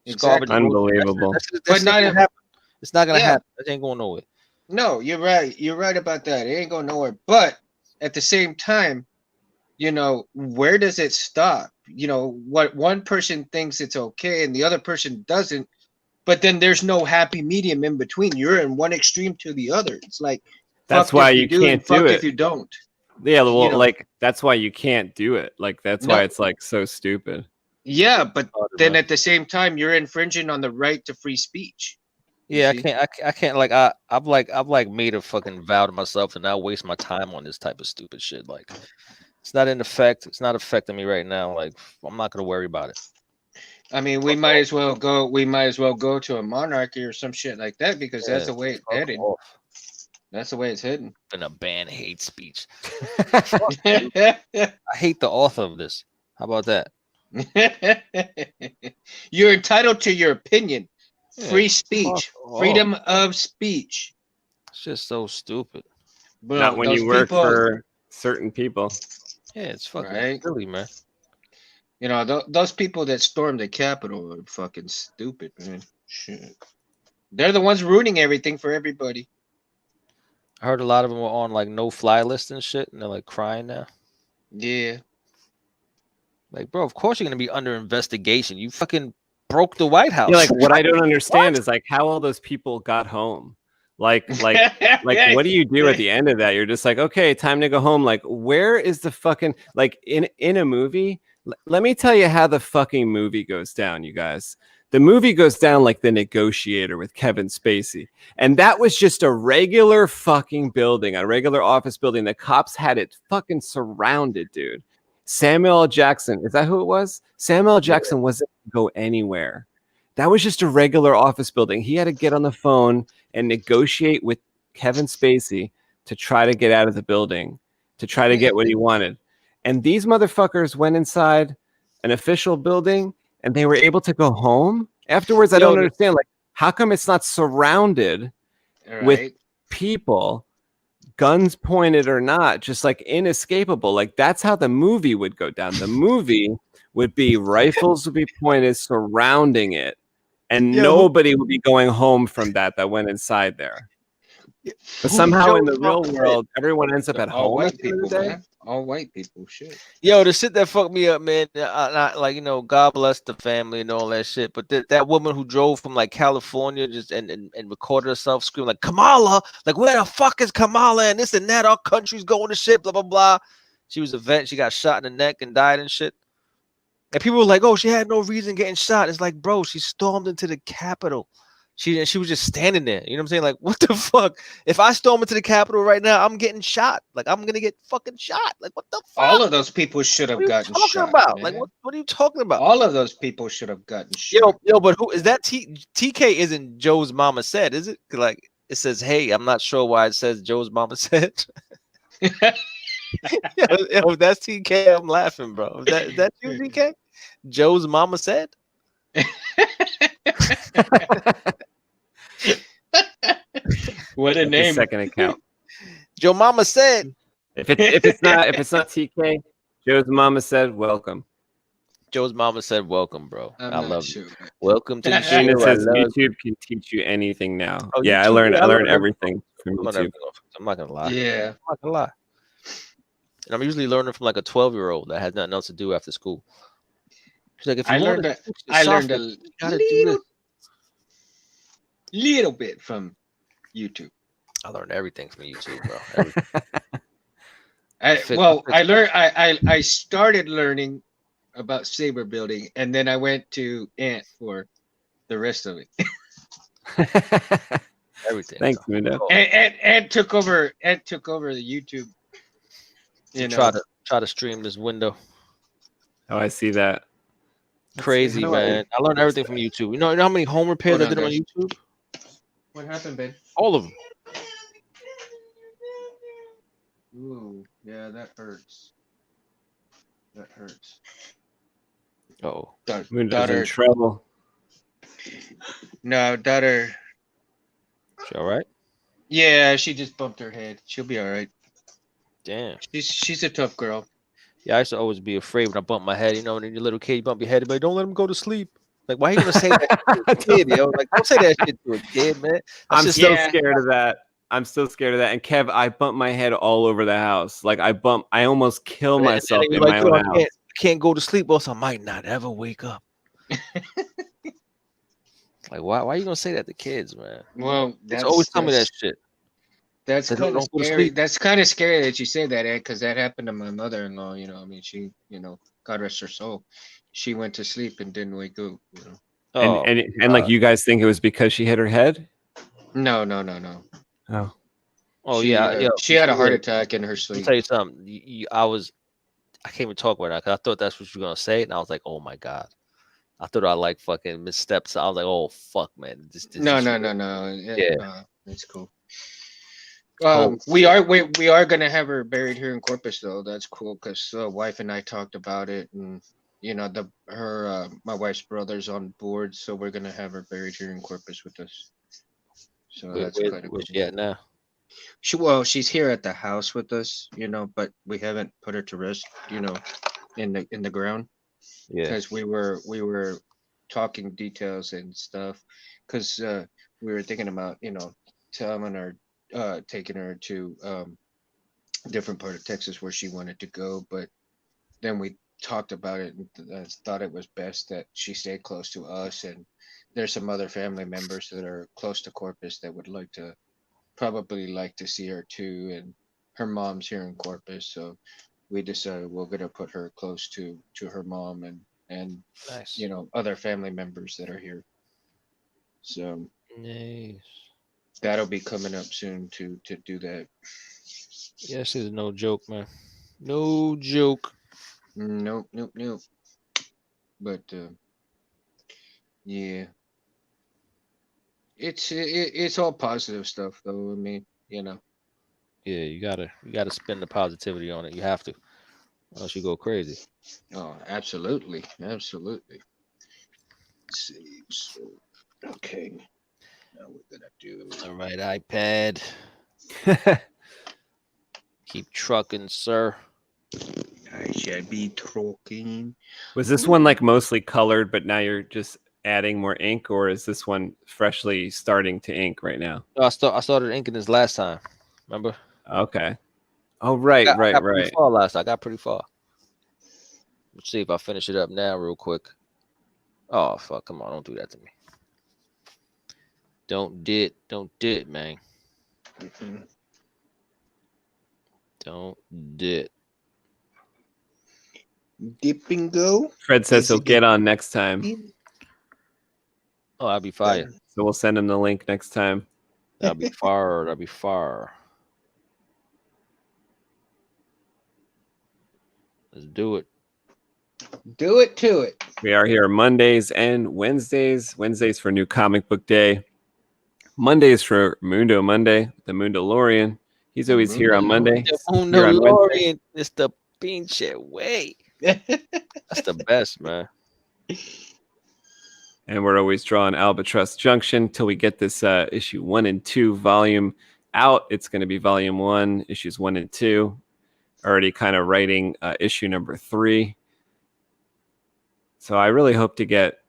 Exactly. Unbelievable. That's not gonna happen. It's not gonna happen. That ain't going nowhere. No, you're right. You're right about that. It ain't going nowhere. But at the same time, you know, where does it stop? You know, what one person thinks it's okay and the other person doesn't, but then there's no happy medium in between. You're in one extreme to the other. It's like, that's why you can't do it if you don't. Yeah, well, you know? like that's why you can't do it. Like that's why it's like so stupid. Yeah, but then at the same time, you're infringing on the right to free speech. Yeah, I can't like I've like made a fucking vow to myself to not waste my time on this type of stupid shit. Like it's not in effect. It's not affecting me right now. Like I'm not gonna worry about it. I mean, we might as well go. We might as well go to a monarchy or some shit like that because that's the way it's headed. That's the way it's heading. In a ban hate speech. I hate the author of this. How about that? You're entitled to your opinion. Free speech. Freedom of speech. It's just so stupid. Bro, not when you work for certain people. Yeah, it's fucking silly, man. You know, those people that stormed the Capitol are fucking stupid, man. Shit. They're the ones ruining everything for everybody. I heard a lot of them were on like no-fly list and shit, and they're like crying now. Yeah. Like, bro, of course you're gonna be under investigation. You fucking broke the White House. Yeah, like what I don't understand is like how all those people got home. Like what do you do at the end of that? You're just like, okay, time to go home. Like, where is the fucking like in a movie? Let me tell you how the fucking movie goes down, you guys. The movie goes down like The Negotiator with Kevin Spacey. And that was just a regular fucking building, a regular office building. The cops had it fucking surrounded, dude. Samuel L. Jackson, is that who it was? Samuel L. Jackson wasn't going to go anywhere. That was just a regular office building. He had to get on the phone and negotiate with Kevin Spacey to try to get out of the building, to try to get what he wanted. And these motherfuckers went inside an official building and they were able to go home afterwards. I don't understand. Like, how come it's not surrounded with people, guns pointed or not, just like inescapable? Like, that's how the movie would go down. The movie would be rifles would be pointed surrounding it, and nobody would be going home from that went inside there. But somehow in the real world, everyone ends up at home. White people, man. All white people, shit. Yo, the shit that fucked me up, man. Like, you know, God bless the family and all that shit. But that woman who drove from like California just and recorded herself screaming like Kamala, like where the fuck is Kamala and this and that? Our country's going to shit, blah blah blah. She was a vet. She got shot in the neck and died and shit. And people were like, "Oh, she had no reason getting shot." It's like, bro, she stormed into the Capitol. She was just standing there. You know what I'm saying? Like, what the fuck? If I storm into the Capitol right now, I'm getting shot. Like, I'm gonna get fucking shot. Like, what the fuck? All of those people should have gotten shot. About? Man. Like, what are you talking about? All of those people should have gotten shot. Yo, but who is that? TK isn't Joe's mama said, is it? Like, it says, "Hey," I'm not sure why it says Joe's mama said. Yo, if that's TK, I'm laughing, bro. Is that you, TK? Joe's mama said. What a name! Second account. Joe Mama said. If it's not TK, Joe's mama said welcome. Joe's mama said welcome, bro. I love you. Welcome to the show. And it says YouTube can teach you anything now. Oh, yeah, I learned everything from YouTube. I'm not gonna lie. Yeah, I'm not gonna lie. And I'm usually learning from like a 12-year-old that has nothing else to do after school. She's like, if you I learned a little bit from YouTube. I learned everything from YouTube, bro. I started learning about saber building, and then I went to Ant for the rest of it. Everything. Thanks, Mundo. And took over the YouTube. Try to stream this window. Oh, I see that. Crazy, how do man. I learned everything from YouTube. You know how many home repairs I Hold did on, on guys. YouTube? What happened, Ben? All of them. Ooh, yeah, that hurts. That hurts. Oh, Mundo's in trouble. No, daughter. she all right? Yeah, she just bumped her head. She'll be all right. Damn. She's a tough girl. Yeah, I used to always be afraid when I bump my head. You know, when you're a little kid, you bump your head, but don't let him go to sleep. Like, why are you gonna say that to a kid, yo? Like, don't say that shit to a kid, man. I'm just still Yeah. scared of that. I'm still scared of that. And Kev, I bump my head all over the house. Like I almost kill And myself then in you're my like, yo, own I house. can't go to sleep, else I might not ever wake up. Like, why are you gonna say that to kids, man? Well, It's always tell me that shit. That's They don't kind of go to scary. sleep. That's kind of scary that you say that, Ed, because that happened to my mother-in-law. You know, I mean, she, God rest her soul, she went to sleep and didn't wake up. You know. Oh, And like you guys think it was because she hit her head? No. Oh. oh She, yeah, yeah. she had a heart Yeah. attack in her Let me sleep. tell you something. I can't even talk about that because I thought that's what you were gonna say, and I was like, oh my god. I thought I like fucking missteps. I was like, oh fuck, man. This No. Yeah. That's cool. Oh, We are gonna have her buried here in Corpus, though. That's cool because wife and I talked about it, and my wife's brother's on board, so we're gonna have her buried here in Corpus with us. So that's quite a cool. where's she at now? She's here at the house with us, but we haven't put her to rest, in the ground Yeah. because we were talking details and stuff because we were thinking about telling her taking her to a different part of Texas where she wanted to go, but then we talked about it and thought it was best that she stayed close to us, and there's some other family members that are close to Corpus that would probably like to see her too, and her mom's here in Corpus, so we decided we're gonna put her close to her mom and Nice. other family members that are here. So Nice. that'll be coming up soon to do that. Yeah, this is no joke, man. No joke. Nope. But yeah, it's all positive stuff, though. I mean, Yeah, you gotta spend the positivity on it. You have to, or else you go crazy. Oh, absolutely. Let's see. So, okay. Now we're gonna do. All right, iPad. Keep trucking, sir. I shall be trucking. Was this one like mostly colored, but now you're just adding more ink, or is this one freshly starting to ink right now? No, I started inking this last time. Remember? Okay. Oh, right. I got pretty far last. I got pretty far. Let's see if I finish it up now, real quick. Oh fuck! Come on, don't do that to me. Don't did, man. Mm-hmm. Don't did. Dip and go. Fred says he'll get on next time, Oh, that'd be fire. so we'll send him the link next time. That'd be far. That'd be far. Let's do it. Do it to it. We are here Mondays and Wednesdays. Wednesdays for New Comic Book Day. Mondays for Mundo Monday, the Mundalorian. He's always here on Monday. The Here on Wednesday. Mundalorian is the pinche way. That's the best, man. And we're always drawing Albatross Junction till we get this issue 1 and 2 volume out. It's going to be volume 1, issues 1 and 2. Already kind of writing issue number 3. So I really hope to get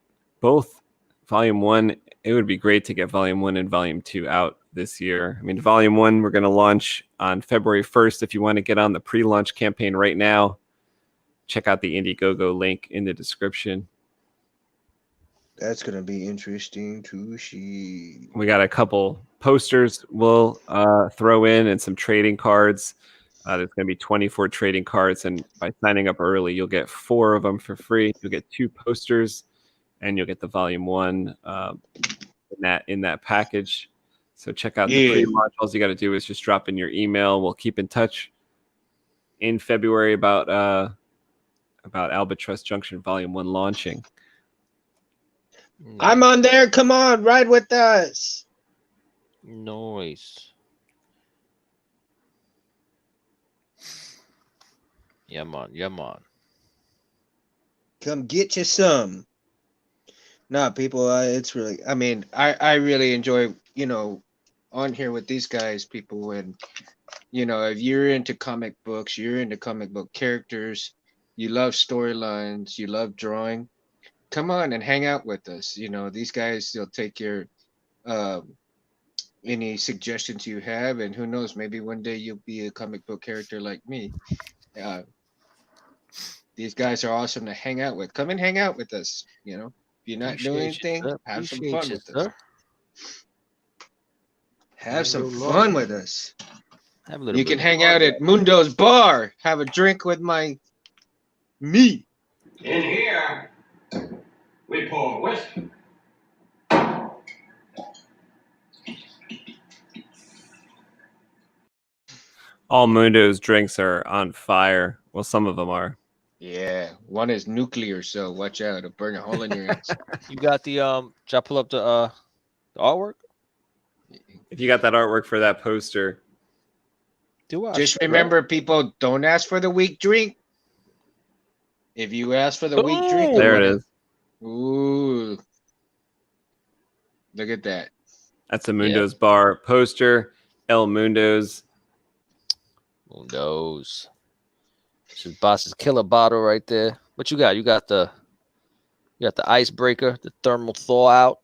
both volume 1. It would be great to get volume 1 and volume 2 out this year. I mean, volume 1, we're going to launch on February 1st. If you want to get on the pre-launch campaign right now, check out the IndieGogo link in the description. That's gonna be interesting to see. We got a couple posters we'll throw in and some trading cards. There's going to be 24 trading cards, and by signing up early, you'll get 4 of them for free. You'll get 2 posters, and you'll get the volume 1 in that package. So check out the pre-launch. All you got to do is just drop in your email. We'll keep in touch in February about Albatross Junction Volume 1 launching. I'm on there. Come on, ride with us. Noise. Yeah, man. Yeah, man. Come get you some. Nah, people, it's really, I mean, I really enjoy, on here with these guys, people, and, if you're into comic books, you're into comic book characters, you love storylines, you love drawing, come on and hang out with us. These guys, they'll take your, any suggestions you have, and who knows, maybe one day you'll be a comic book character like me. These guys are awesome to hang out with. Come and hang out with us. If you're not doing anything, have some fun with us. Have some fun with us. You can hang out at Mundo's bar, have a drink with me. In here, we pour whiskey. All Mundo's drinks are on fire. Well, some of them are. Yeah, one is nuclear, so watch out. It'll burn a hole in your ass. You got the should I pull up the artwork? If you got that artwork for that poster. Do I? Just remember, people, don't ask for the weak drink. If you ask for the weak drink, there it is. Ooh. Look at that. That's a Mundo's bar poster. El Mundo's. Mundo's. This is Boss's killer bottle right there. What you got? You got the icebreaker, the thermal thaw out,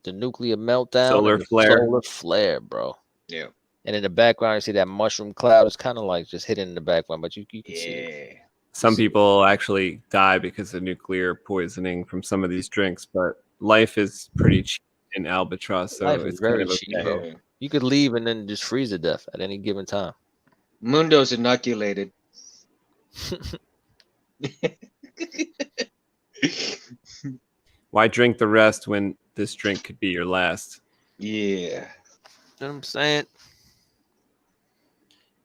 the nuclear meltdown, solar flare. Solar flare, bro. Yeah. And in the background, you see that mushroom cloud. It's kind of like just hidden in the background, but you can see it. Some people actually die because of nuclear poisoning from some of these drinks, but life is pretty cheap in Albatross, so Life is it's very kind of cheap, okay. bro. You could leave and then just freeze to death at any given time. Mundo's inoculated. Why drink the rest when this drink could be your last? Yeah. You know what I'm saying?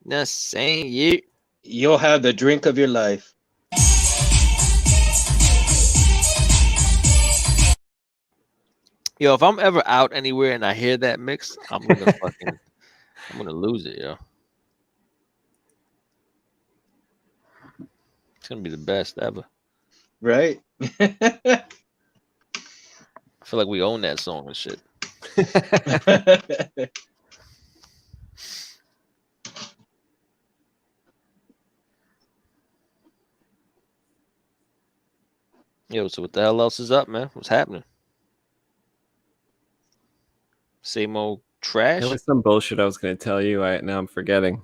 Not saying you. You'll have the drink of your life. Yo, if I'm ever out anywhere and I hear that mix, I'm gonna I'm gonna lose it, yo. It's gonna be the best ever. Right? I feel like we own that song and shit. Yo, so what the hell else is up, man? What's happening? Same old trash? There was some bullshit I was going to tell you. Now I'm forgetting.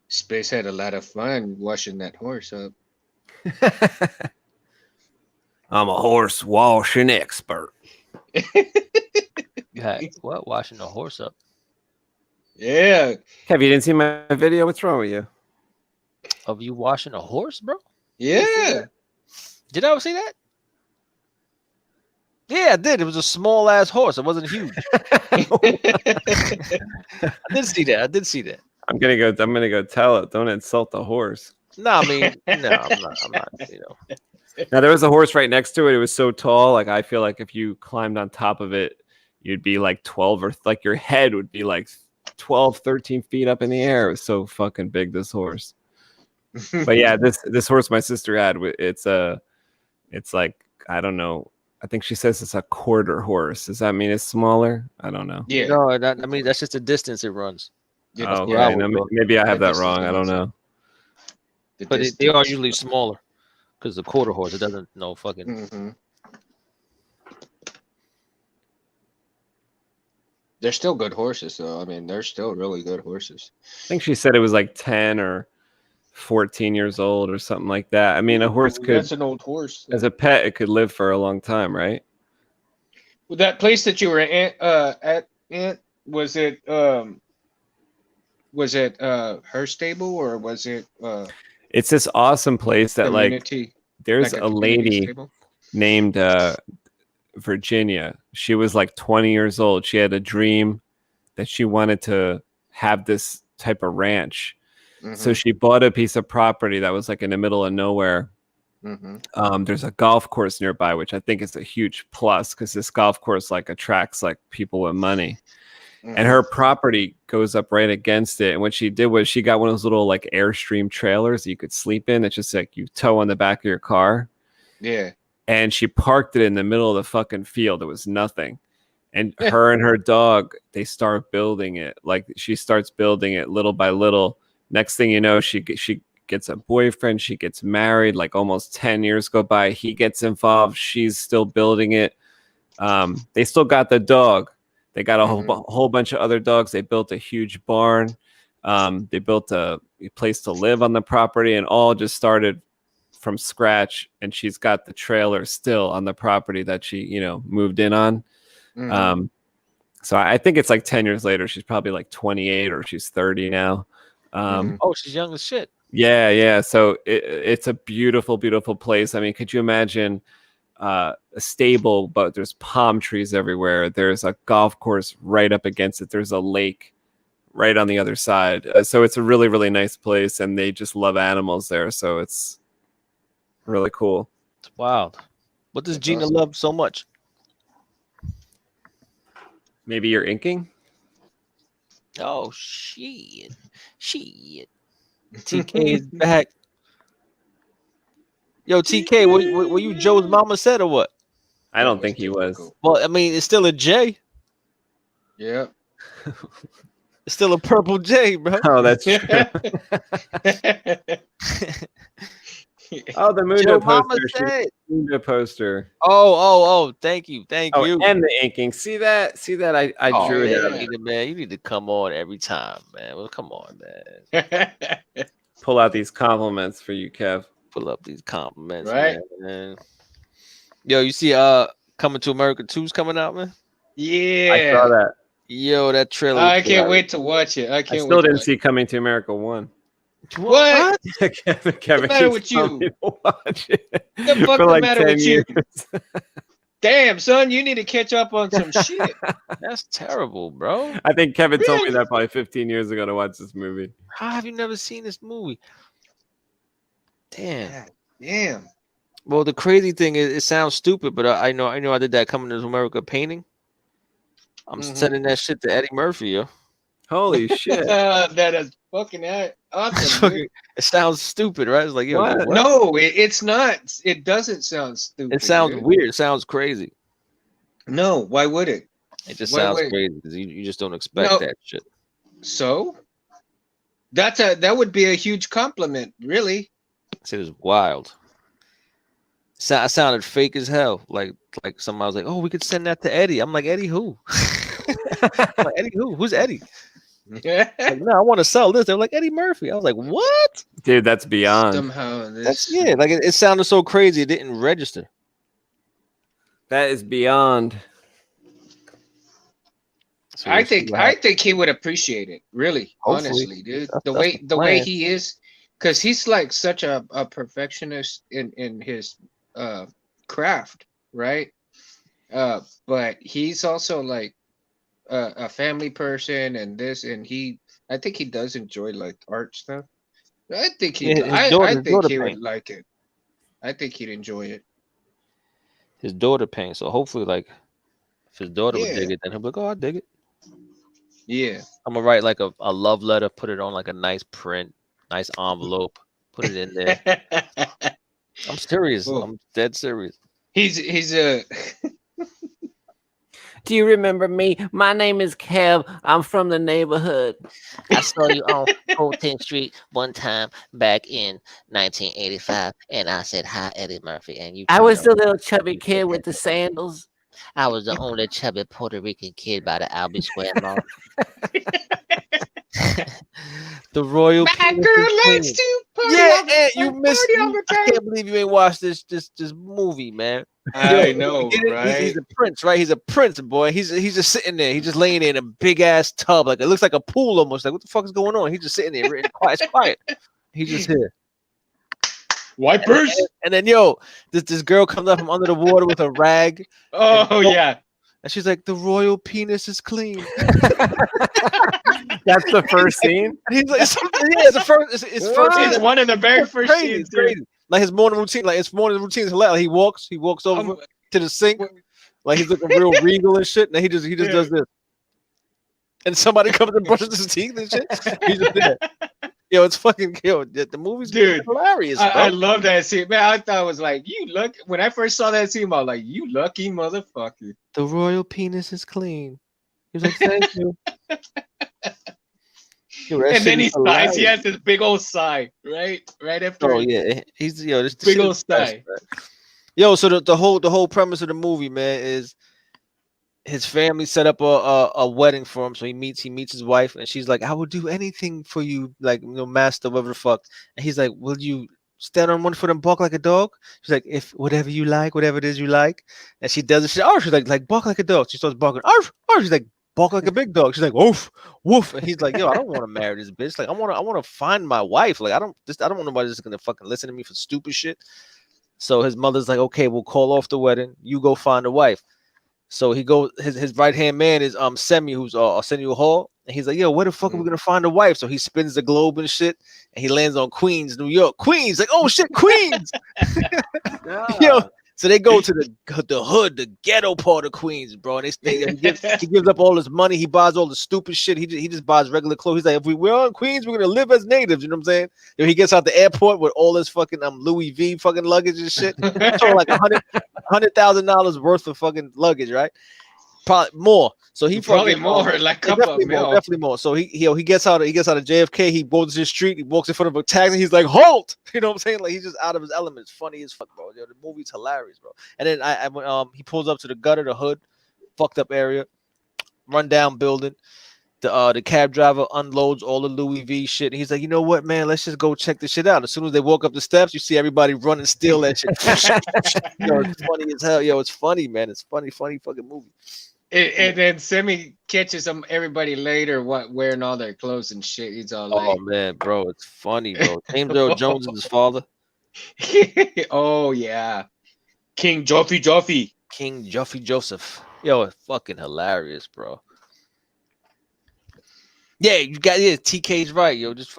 Space had a lot of fun washing that horse up. I'm a horse washing expert. You had what? Washing the horse up? Yeah. Have you didn't see my video? What's wrong with you? Of you washing a horse, bro? Yeah. Did I ever see that? Yeah, I did. It was a small ass horse. It wasn't huge. I did see that. I did see that. I'm gonna go tell it. Don't insult the horse. No, I mean, no, I'm not. You know. Now there was a horse right next to it. It was so tall. Like I feel like if you climbed on top of it, you'd be like 12 or like your head would be like 12, 13 feet up in the air. It was so fucking big, this horse. But yeah, this horse my sister had, it's like, I don't know. I think she says it's a quarter horse. Does that mean it's smaller? I don't know. Yeah. No, I mean that's just the distance it runs. Oh, okay. No, maybe I have that wrong. I don't know. But they are usually smaller because the quarter horse, it doesn't know fucking. Mm-hmm. They're still good horses, though. I mean, they're still really good horses. I think she said it was like 10 or 14 years old or something like that. I mean, a horse could. That's an old horse. As a pet, it could live for a long time, right? Well, that place that you were at was it her stable or was it? It's this awesome place that community, like there's like a lady stable? named Virginia. She was like 20 years old. She had a dream that she wanted to have this type of ranch. Mm-hmm. So she bought a piece of property that was like in the middle of nowhere, There's a golf course nearby, which I think is a huge plus because this golf course like attracts like people with money. And her property goes up right against it. And what she did was she got one of those little like Airstream trailers that you could sleep in. It's just like you tow on the back of your car. Yeah. And she parked it in the middle of the fucking field. It was nothing. And her and her dog, they start building it. Like she starts building it little by little. Next thing you know, she gets a boyfriend. She gets married. Like almost 10 years go by. He gets involved. She's still building it. They still got the dog. They got a whole bunch of other dogs. They built a huge barn. They built a place to live on the property, and all just started from scratch. And she's got the trailer still on the property that she, moved in on. So I think it's like 10 years later. She's probably like 28 or she's 30 now. Oh, she's young as shit. Yeah. So it's a beautiful, beautiful place. I mean, could you imagine a stable, but there's palm trees everywhere. There's a golf course right up against it. There's a lake right on the other side. So it's a really, really nice place, and they just love animals there. So it's really cool. It's wild. What does Gina love so much? Maybe you're inking? Oh, shit. TK is back. Yo, TK, were you Joe's mama said or what? I don't think he was. Well, I mean, it's still a J. Yeah. It's still a purple J, bro. Oh, that's true. Oh, the Mundo poster. Mundo poster. Oh, thank you. You. And the inking. See that? I drew it. Man, you need to come on every time, man. Well, come on, man. Pull out these compliments for you, Kev. Pull up these compliments, right? Man. Yo, you see Coming to America 2's coming out, man? Yeah. I saw that. Yo, that trailer. I can't wait to watch it. I still didn't see Coming to America 1. What? Kevin, what's the matter with you? Watch it the fuck for like matter 10 with years. you? Damn, son, you need to catch up on some shit. That's terrible, bro. I think Kevin told me that probably 15 years ago to watch this movie. How have you never seen this movie? Damn. Well, the crazy thing is, it sounds stupid, but I know I did that Coming to America painting. I'm sending that shit to Eddie Murphy, yo. Holy shit. That is fucking awesome. It sounds stupid, right? It's like, yo, what? No, it's not. It doesn't sound stupid. It sounds weird. It sounds crazy. No, why would it? It just sounds crazy because you just don't expect that shit. So that would be a huge compliment, really. It was wild. I sounded fake as hell. Like somebody was like, "Oh, we could send that to Eddie." I'm like, "Eddie who?" I'm like, "Eddie who? Who's Eddie?" Like, no, I want to sell this. They're like, Eddie Murphy. I was like, "What?" Dude, that's beyond. Somehow like it sounded so crazy. It didn't register. That is beyond. So I think he would appreciate it. Really, hopefully. Honestly, dude. The way he is, because he's like such a perfectionist in his craft, right? But he's also like a family person and I think he does enjoy like art stuff. I think he would like it. I think he'd enjoy it. His daughter paints, so hopefully, like, if his daughter would dig it, then he'll be like, "Oh, I dig it." Yeah, I'm gonna write like a love letter, put it on like a nice print, nice envelope, put it in there. I'm serious. Cool. I'm dead serious. He's a. Do you remember me? My name is Kev. I'm from the neighborhood. I saw you on 14th Street one time back in 1985, and I said, "Hi, Eddie Murphy." And you. I was the little chubby kid with the sandals. I was the only chubby Puerto Rican kid by the Albee Square Mall. The royal. My girl likes to party. Yeah, you missed. I can't believe you ain't watched this movie, man. I know, right? He's a prince, right? He's a prince, boy. He's just sitting there. He's just laying in a big ass tub, like it looks like a pool almost. Like what the fuck is going on? He's just sitting there, quiet. It's quiet. He's just here. Wipers. And then this girl comes up from under the water with a rag. Oh yeah. And she's like, "The royal penis is clean." That's the first scene. And he's like, "It's the first. It's first. It's one of the very first scenes. Crazy. Like his morning routine, like his morning routine is hilarious. Like he walks over to the sink, like he's looking real regal and shit. And he just does this. And somebody comes and brushes his teeth and shit. He's just there. Yo, it's fucking the movie's hilarious. Bro. I love that scene, man. I thought it was like, you lucky. When I first saw that scene, I was like, you lucky motherfucker. The royal penis is clean. He was like, thank you. Yo, and then he sighs. He has this big old sigh, right after. Oh yeah, he's this big old sigh. Yo, so the whole premise of the movie, man, is his family set up a wedding for him. So he meets his wife, and she's like, I will do anything for you, like, you know, master, whatever the fuck. And he's like, will you stand on one foot and bark like a dog? She's like, if whatever you like, whatever it is you like. And she does it. She's like bark like a dog. She starts barking. Arf, arf. She's like, bark like a big dog. She's like, woof, woof. And he's like, yo, I don't want to marry this bitch. Like, I want to find my wife. Like, I don't want nobody that's gonna fucking listen to me for stupid shit. So his mother's like, okay, we'll call off the wedding. You go find a wife. So he goes. His right hand man is Semi, who's Arsenio Hall, and he's like, yo, where the fuck are we gonna find a wife? So he spins the globe and shit, and he lands on Queens, New York. Queens, like, oh shit, Queens. Yo. So they go to the hood, the ghetto part of Queens, bro. And he gives up all his money. He buys all the stupid shit. He just buys regular clothes. He's like, if we're in Queens, we're gonna live as natives. You know what I'm saying? Yo, he gets out the airport with all his fucking Louis V fucking luggage and shit. So like $100,000 worth of fucking luggage, right? Probably more. So he probably more, like definitely more. So he gets out of JFK. He goes to the street. He walks in front of a taxi. He's like, halt! You know what I'm saying? Like, he's just out of his element. It's funny as fuck, bro. Yo, the movie's hilarious, bro. And then he pulls up to the gutter, the hood, fucked up area, run down building. The cab driver unloads all the Louis V shit. He's like, you know what, man? Let's just go check this shit out. As soon as they walk up the steps, you see everybody run and steal that shit. Yo, it's funny as hell. Yo, it's funny, man. It's funny fucking movie. And then Semi catches everybody later wearing all their clothes and shit. He's all like, oh man, bro, it's funny, bro. James Earl Jones is his father. Oh yeah, King Joffy. King Joffy Joseph. Yo, it's fucking hilarious, bro. Yeah, TK's right, yo. Just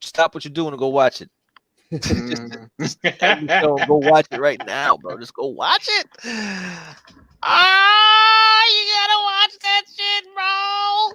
stop what you're doing and go watch it. just go watch it right now, bro. Just go watch it. You gotta watch that shit, bro.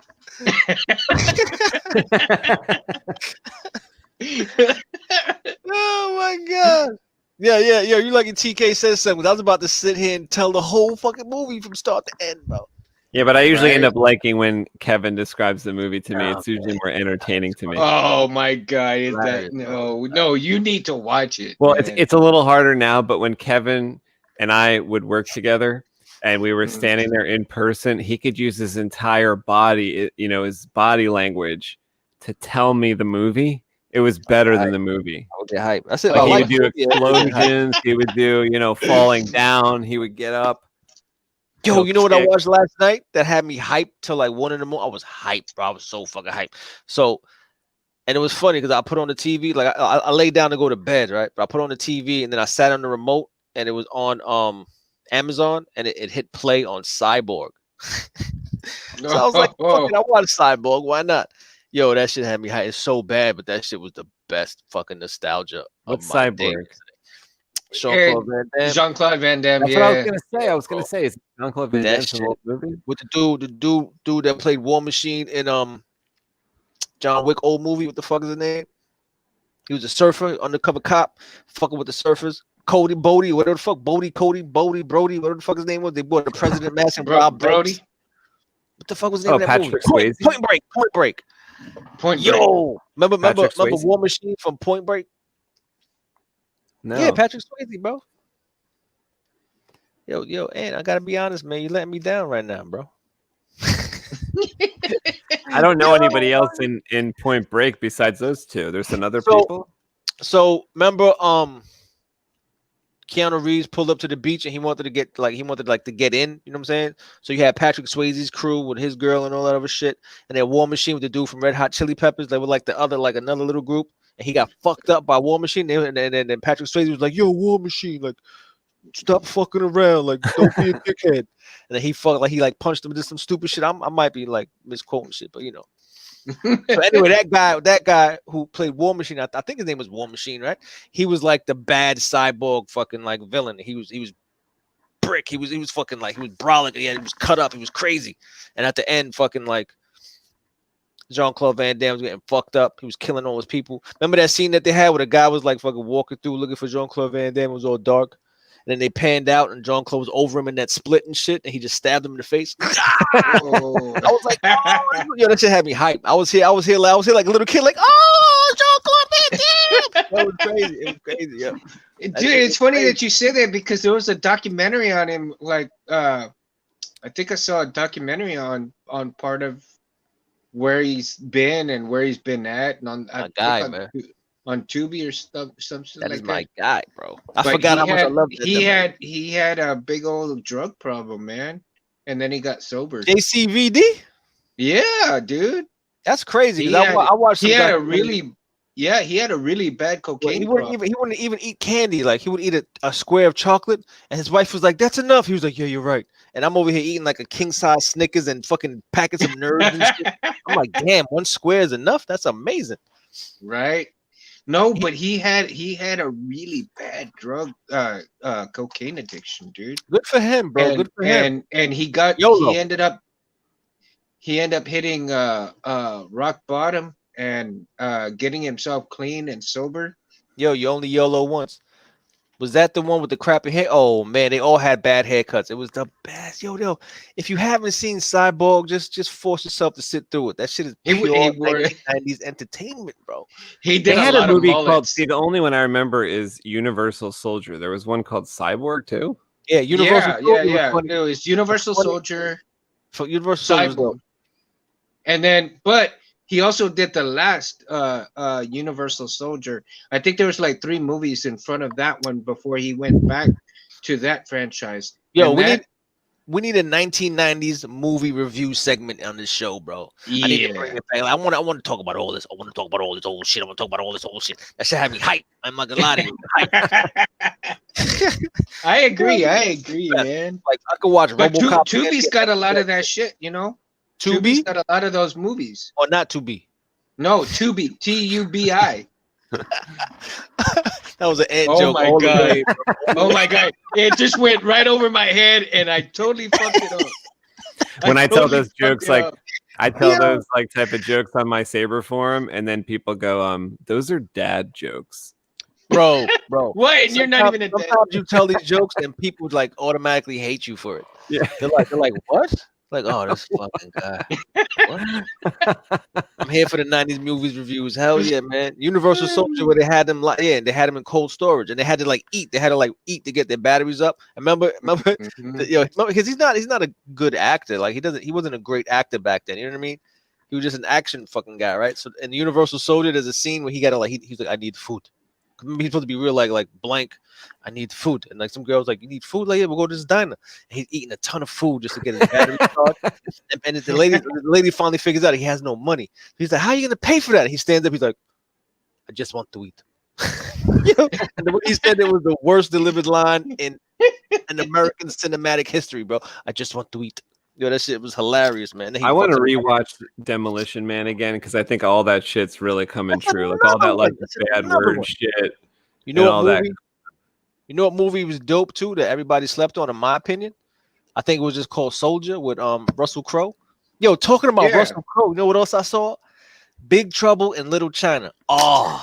Oh my god. Yeah. You like TK says something. I was about to sit here and tell the whole fucking movie from start to end, bro. Yeah, but I usually end up liking when Kevin describes the movie to me. It's usually more entertaining to me. Oh my god, is that no? You need to watch it. Well, it's a little harder now, but when Kevin and I would work together and we were standing there in person, he could use his entire body, his body language to tell me the movie. It was better than the movie. I would get hype. I said, he would do explosions. He would do, falling down. He would get up. Yo, you know what I watched last night that had me hyped till like 1 a.m? I was hyped, bro. I was so fucking hyped. So, and it was funny because I put on the TV, like I laid down to go to bed, right? But I put on the TV and then I sat on the remote and it was on Amazon and it hit play on Cyborg. So I was like, fuck it, I want Cyborg. Why not? Yo, that shit had me hyped. It's so bad, but that shit was the best fucking nostalgia. What's Cyborg? Jean-Claude Van Damme. That's what I was gonna say. I was gonna say it's Jean-Claude Van Damme's movie with the dude that played War Machine in John Wick old movie. What the fuck is his name? He was a surfer, undercover cop, fucking with the surfers. Cody, whatever the fuck, Brody, whatever the fuck his name was. They bought the president mask and Rob Brody. What the fuck was the name of that Patrick movie? Swayze. Point Break. Yo, remember War Machine from Point Break? No. Yeah, Patrick Swayze, bro. Yo, and I gotta be honest, man. You letting me down right now, bro. I don't know anybody else in Point Break besides those two. There's some other people. So remember, Keanu Reeves pulled up to the beach and he wanted to get to get in. You know what I'm saying? So you had Patrick Swayze's crew with his girl and all that other shit, and then War Machine with the dude from Red Hot Chili Peppers. They were like another little group. And he got fucked up by War Machine. And then Patrick Swayze was like, yo, War Machine, like, stop fucking around. Like, don't be a dickhead. And then he punched him into some stupid shit. I might be like misquoting shit, but So anyway, that guy who played War Machine, I think his name was War Machine, right? He was like the bad cyborg fucking like villain. He was brick. He was fucking like, he was brolic. He was cut up. He was crazy. And at the end, fucking like Jean-Claude Van Damme was getting fucked up. He was killing all his people. Remember that scene that they had where the guy was like fucking walking through looking for Jean-Claude Van Damme? It was all dark. And then they panned out and Jean-Claude was over him in that split and shit. And he just stabbed him in the face. Oh. I was like, oh, yo, that shit had me hyped. I was here like a little kid, like, oh, Jean-Claude Van Damme. That was crazy. It was crazy, yeah. Dude, it's funny that you say that because there was a documentary on him. Like, I think I saw a documentary on part of where he's been and where he's been at, and on on Tubi or something that like is that. my guy, bro. I forgot how much I loved it. He had a big old drug problem, man, and then he got sober. JCVD? Yeah, dude. That's crazy. I watched. He had a really bad cocaine. He wouldn't even eat candy. Like he would eat a square of chocolate, and his wife was like, "That's enough." He was like, "Yeah, you're right." And I'm over here eating like a king size Snickers and fucking packets of Nerds and shit. I'm like, damn, one square is enough. That's amazing, right? No, but he had a really bad drug cocaine addiction, dude. Good for him, bro. Good for him. And he ended up hitting rock bottom and getting himself clean and sober. Yo, you only YOLO once. Was that the one with the crappy hair? Oh man, they all had bad haircuts. It was the best. Yo, if you haven't seen Cyborg, just force yourself to sit through it. That shit is pure 1990s entertainment, bro. They had a movie called. See, the only one I remember is Universal Soldier. There was one called Cyborg too. Yeah, Universal. Yeah. It was Universal Soldier. For Universal Soldier. And then, but he also did the last Universal Soldier. I think there was like 3 movies in front of that one before he went back to that franchise. Yo, we need a 1990s movie review segment on this show, bro. Yeah. I need to bring it back. I want to talk about all this. I want to talk about all this old shit. I want to talk about all this old shit. That should have me hype. I'm not gonna lie to you. I agree, man. Like I could watch but RoboCop. Tubi's got a lot of that shit, you know. Tubi's got a lot of those movies. Or not Tubi? No, Tubi. Tubi. That was an ant joke. Oh my god! Oh my god! It just went right over my head, and I totally fucked it up. When I tell those jokes, like I tell those like type of jokes on my Saber forum, and then people go, "Those are dad jokes." Bro. What? And you're not even a dad. Sometimes you tell these jokes, and people like automatically hate you for it. Yeah, they're like, what? Like, oh, this fucking guy. What? I'm here for the 90s movies reviews. Hell yeah, man. Universal Soldier, where they had them they had them in cold storage, and they had to like eat. They had to like eat to get their batteries up. Remember, because he's not a good actor. Like he wasn't a great actor back then. You know what I mean? He was just an action fucking guy, right? So in the Universal Soldier, there's a scene where he got to like he's like, I need food. He's supposed to be real like blank. I need food, and like some girls like, you need food, like, yeah, we'll go to this diner. And he's eating a ton of food just to get his battery charged. And the lady finally figures out he has no money. He's like, how are you gonna pay for that? And he stands up. He's like, I just want to eat. And the way he said it was the worst delivered line in American cinematic history, bro. I just want to eat. Yo, that shit was hilarious, man. I want to rewatch Demolition Man again because I think all that shit's really coming true. Like all that like bad word shit. You know what movie? You know what movie was dope too that everybody slept on, in my opinion? I think it was just called Soldier with Russell Crowe. Yo, talking about Russell Crowe, you know what else I saw? Big Trouble in Little China. Everybody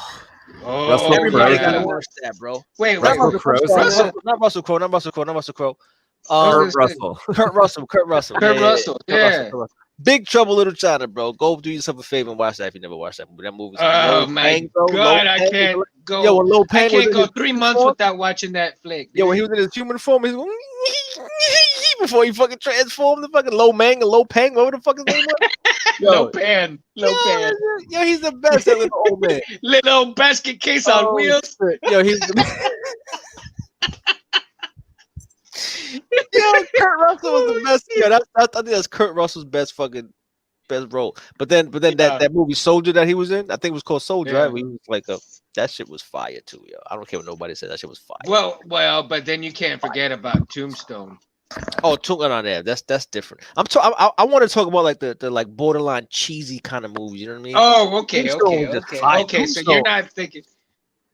gotta watch that, bro. Wait, not Russell Crowe. Kurt Russell. Yeah. Big Trouble Little China, bro. Go do yourself a favor and watch that if you never watched that movie. That movie's my god, I can't go. Yo, when I can't go 3 months without watching that flick. Yo, when he was in his human form, he's going before he fucking transformed the fucking Lo Pang, whatever the fuck his name was. Lo Pan. Yo, he's the best, that little old man. Little basket case on wheels. Shit. Yo, he's the Yo, Kurt Russell was the best. Yo, I think that's Kurt Russell's best role. But then that movie Soldier that he was in, I think it was called Soldier. Right? He was like that shit was fire too, yo. I don't care what nobody said. That shit was fire. Well, but then you can't forget about Tombstone. Oh, talking on that. That's different. I want to talk about like the like borderline cheesy kind of movies. You know what I mean? Oh, okay, Tombstone okay, was just okay, fire. okay. So Tombstone. you're not thinking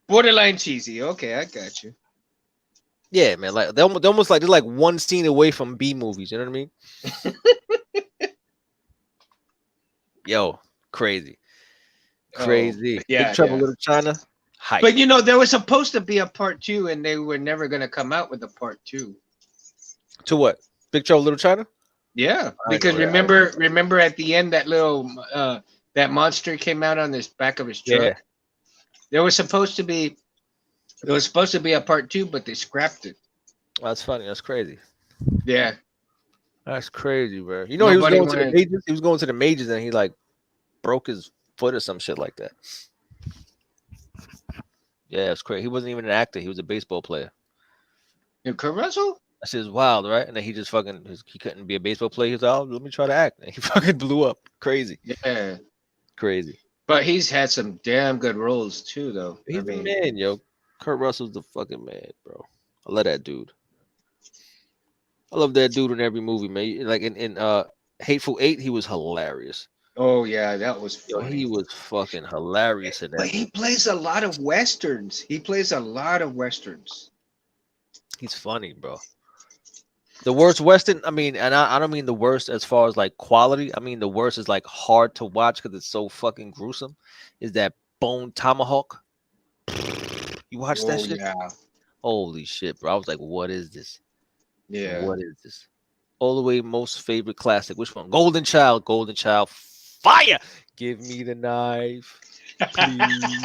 borderline cheesy. Okay, I got you. Yeah, man. Like they're almost like they're like one scene away from B movies. You know what I mean? Yo, crazy. Crazy. yeah, Big Trouble yeah. in Little China. Hype. But you know, there was supposed to be a part 2, and they were never gonna come out with a part 2. To what? Big Trouble in Little China? Yeah, I because know that. remember at the end that little that monster came out on this back of his truck. Yeah. There was supposed to be a part 2, but they scrapped it. That's funny. That's crazy. Yeah. That's crazy, bro. You know, Nobody he was going to wanted- the majors. He was going to the majors, and he like broke his foot or some shit like that. Yeah, it's crazy. He wasn't even an actor. He was a baseball player. Kurt Russell? That shit's wild, right? And then he just fucking he couldn't be a baseball player. He was like, oh, let me try to act. And he fucking blew up. Crazy. Yeah. Crazy. But he's had some damn good roles too, though. He's the man, yo. Kurt Russell's the fucking man, bro. I love that dude. I love that dude in every movie, man. Like in Hateful Eight, he was hilarious. Oh yeah, that was Yo, funny. he was fucking hilarious in that. But he plays a lot of westerns. He's funny, bro. The worst Western, I mean, and I don't mean the worst as far as like quality. I mean the worst is like hard to watch because it's so fucking gruesome. Is that Bone Tomahawk? You watch that shit? Yeah. Holy shit, bro! I was like, what is this? Yeah. What is this? All the way most favorite classic. Which one? Golden Child. Golden Child. Fire! Give me the knife, please.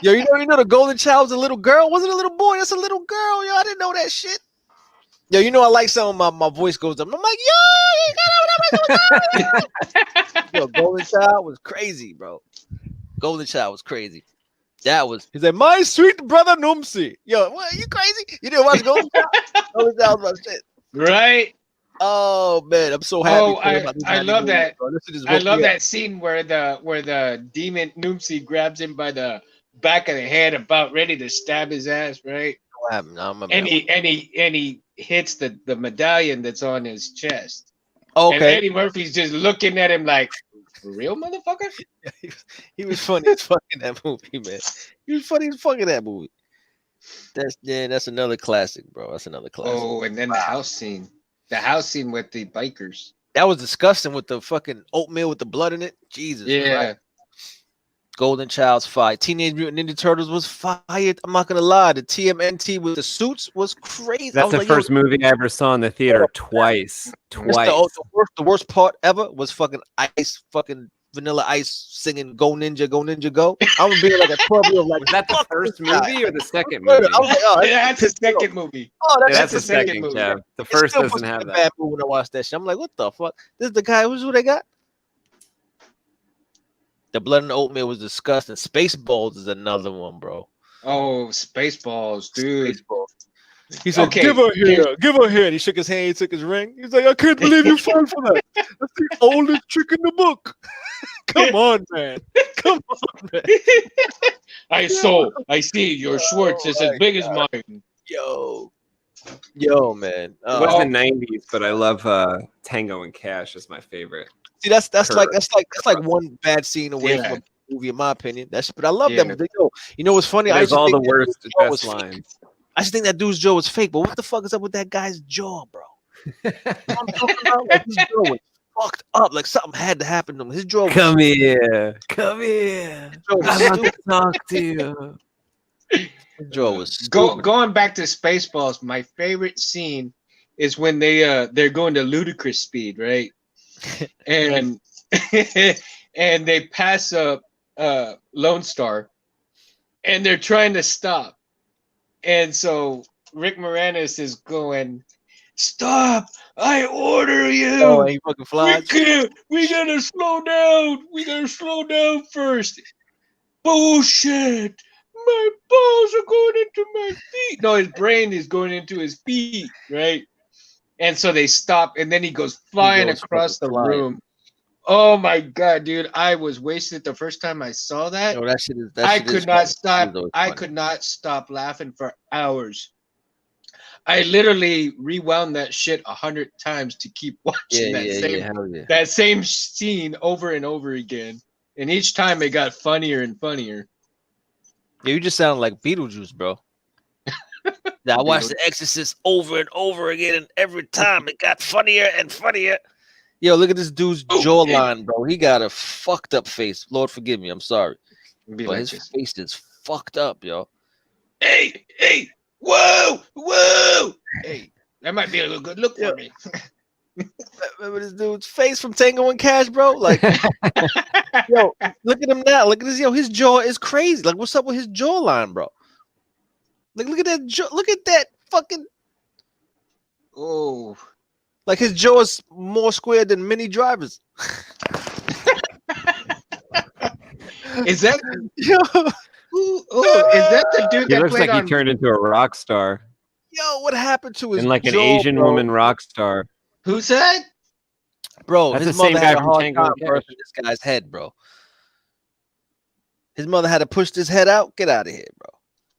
Yo, you know the Golden Child was a little girl. Wasn't a little boy. That's a little girl. Yo, I didn't know that shit. Yo, you know I like some of my voice goes up. I'm like, yo, yo, Golden Child was crazy, bro. Golden Child was crazy. That was. He's like, my sweet brother Numsi. Yo, what? Are you crazy? You didn't watch Golden Child? Golden Child was my shit. Right. Oh man, I'm so happy. Oh, I love that. I love that scene where the demon Noomsy grabs him by the back of the head, about ready to stab his ass, right? And he hits the medallion that's on his chest. Okay. And Eddie Murphy's just looking at him like, for real, motherfucker? He was funny as fuck in that movie, man. He was funny as fuck in that movie. That's another classic, bro. That's another classic. Oh, and then the house scene. The house scene with the bikers. That was disgusting with the fucking oatmeal with the blood in it. Jesus. Yeah. Christ. Golden Child's fire. Teenage Mutant Ninja Turtles was fired. I'm not gonna lie. The TMNT with the suits was crazy. That's the first movie I ever saw in the theater twice. The worst part ever was fucking Vanilla Ice singing "Go Ninja, Go Ninja, Go." I was being like a 12-year-old. Like, was that the first movie or the second movie? I was like, oh, that's the second movie. Oh, that's the second movie. Yeah. The first doesn't have that. Bad movie when I watched that shit. I'm like, what the fuck? This is the guy who they got. The blood and oatmeal was disgusting. Spaceballs is another one, bro. Oh, Spaceballs, dude. Spaceballs. He said, give her here. And he shook his hand, he took his ring. He's like, I can't believe you fell for that. That's the oldest trick in the book. Come on, man. Come on, man. I see your Schwartz is as big as mine. Yo, man. It was the 90s, but I love Tango and Cash is my favorite. See, that's like one bad scene away from a movie, in my opinion. But I love that movie. You know what's funny? There's all the worst, the best lines. I just think that dude's jaw was fake, but what the fuck is up with that guy's jaw, bro? I'm talking about, like, his jaw was fucked up. Like something had to happen to him. His jaw was Come here. I want to talk to you. His jaw was stupid. Going back to Spaceballs, my favorite scene is when they're going to ludicrous speed, right? And and they pass up Lone Star, and they're trying to stop. And so Rick Moranis is going, stop! I order you. Oh, he fucking flies. We gotta slow down. We gotta slow down first. Bullshit. My balls are going into my feet. No, his brain is going into his feet, right? And so they stop, and then he goes flying across the room. Oh my god, dude! I was wasted the first time I saw that. No, I could not stop. I could not stop laughing for hours. I literally rewound that shit 100 times to keep watching Hell yeah. that same scene over and over again. And each time it got funnier and funnier. Yeah, you just sound like Beetlejuice, bro. I watched The Exorcist over and over again, and every time it got funnier and funnier. Yo, look at this dude's jawline, bro. He got a fucked up face. Lord forgive me, I'm sorry. But Like his face is fucked up, yo. Hey, whoa. Hey, that might be a good look for me. Remember this dude's face from Tango and Cash, bro? Like, yo, look at him now. Look at this, yo. His jaw is crazy. Like, what's up with his jawline, bro? Like, look at that jaw. Look at that fucking. Oh, like his jaw is more square than many drivers. Is that? Yo, is that the dude He that looks played like on? he turned into a rock star yo, what happened to his and like an jaw, Asian bro? woman rock star. Who's that? Bro, That's his the same mother guy had a from hard Tango time and Cash. birthing this guy's head, bro. His mother had to push this head out. Get out of here, bro.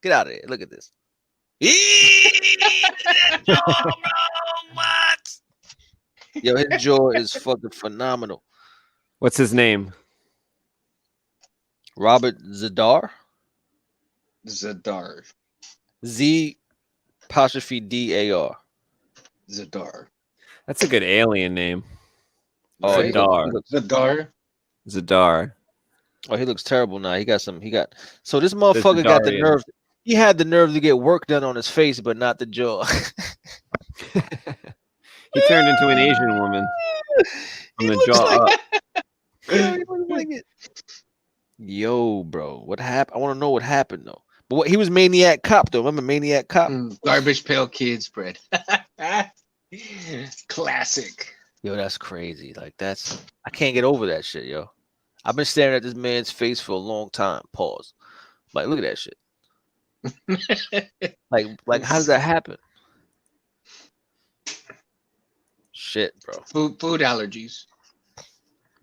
Get out of here. Look at this. What? Yo, his jaw is fucking phenomenal. What's his name? Robert Zadar. Zadar. Z apostrophe D-A-R. Zadar. That's a good alien name. Oh, Right? Zadar. Zadar. Zadar. Oh, he looks terrible now. So this motherfucker got the Zadarian. nerve. He had the nerve to get work done on his face, but not the jaw. He turned into an Asian woman from He the looks jaw like- up. Yo, he looks like it. Yo, bro, what happened? I want to know what happened though. But he was Maniac Cop though. Remember Maniac Cop? Garbage Pail Kids bread. Classic. Yo, that's crazy. Like I can't get over that shit, yo. I've been staring at this man's face for a long time. Pause. Like, look at that shit. Like, how does that happen? Shit, bro. Food allergies.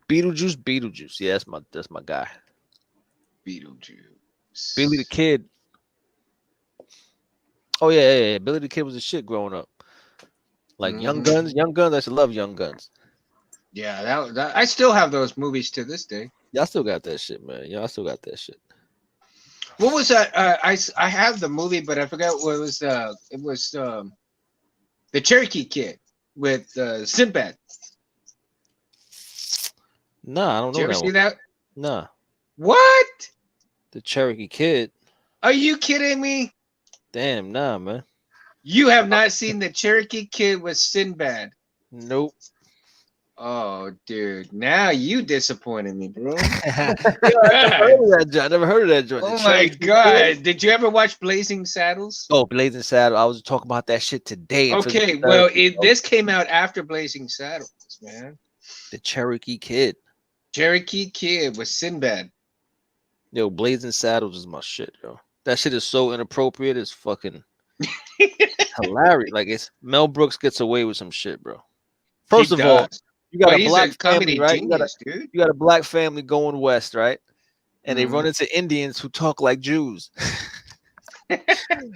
Beetlejuice. Yeah, that's my guy. Beetlejuice. Billy the Kid. Oh yeah. Billy the Kid was a shit growing up. Like Young Guns. I used to love Young Guns. Yeah, that I still have those movies to this day. Y'all still got that shit, man. Y'all still got that shit. What was that? I have the movie, but I forgot what it was. It was the Cherokee Kid with Sinbad. Nah, I don't Did you know ever that see one. that? Nah, What? the Cherokee Kid. Are you kidding me? Damn, nah, man. You have not seen the Cherokee Kid with Sinbad. Nope. Oh, dude. Now you disappointed me, bro. I never heard of that joint. Oh The my Cherokee God. Kid? Did you ever watch Blazing Saddles? Oh, Blazing Saddle. I was talking about that shit today. in Okay, physical well, therapy, bro. this came out after Blazing Saddles, man. The Cherokee Kid. Cherokee Kid with Sinbad. Yo, Blazing Saddles is my shit, yo. That shit is so inappropriate. It's fucking hilarious. Like Mel Brooks gets away with some shit, bro. First He of all, does. you got Well, a he's black a comedy family, right? genius, dude. You got a black family going west, right? And they Mhm. run into Indians who talk like Jews. And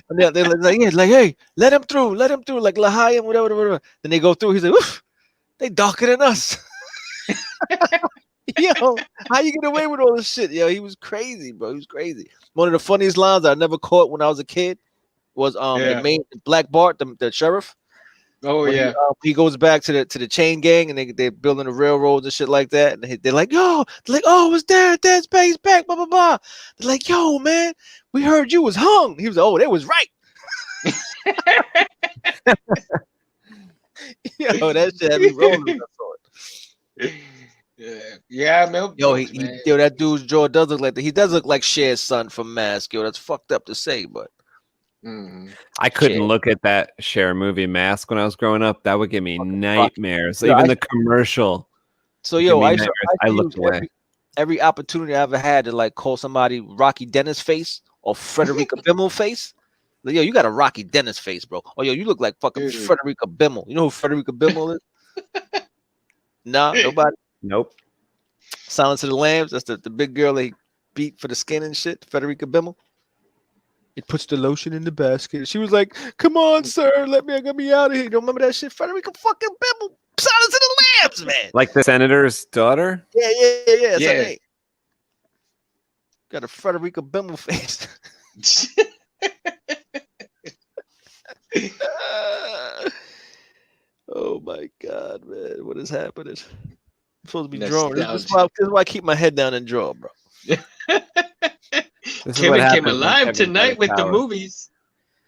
they're like, yeah, like, hey, let him through, like Lahayim, whatever. Then they go through. He's like, oof, they darker than us. Yo, how you get away with all this shit? Yo, he was crazy, bro. He was crazy. One of the funniest lines I never caught when I was a kid was the main Black Bart, the sheriff. Oh When yeah. he goes back to the chain gang and they're building the railroads and shit like that. And they're like, yo, it's Dad's back, he's back, blah blah blah. They're like, yo, man, we heard you was hung. He was like, oh, they was right. Yo, that shit had me rolling when I saw it. Yeah, Mel Yo, Brooks, man. yo, that dude's jaw does look like that. He does look like Cher's son from Mask. Yo, that's fucked up to say, but Mhm. I couldn't Shit. look at that Cher movie Mask when I was growing up. That would give me nightmares. Yeah, Even the commercial. so would yo, give me I used nightmares. to I looked use away. every opportunity I ever had to like call somebody Rocky Dennis face or Frederica Bimmel face. Like, yo, you got a Rocky Dennis face, bro. Oh, yo, you look like fucking Dude. Frederica Bimmel. You know who Frederica Bimmel is? Nah, nobody. Nope. Silence of the Lambs. That's the big girl they beat for the skin and shit. Frederica Bimmel. It puts the lotion in the basket. She was like, "Come on, sir, let me out of here." You don't remember that shit? Frederica fucking Bimble, Silence of the Lambs, man. Like the senator's daughter? Yeah. That's her Yeah. name. Got a Frederica Bimble face. Oh my god, man! What is happening? I'm supposed to be drawing. This is why I keep my head down and draw, bro. Kevin came alive tonight with the movies.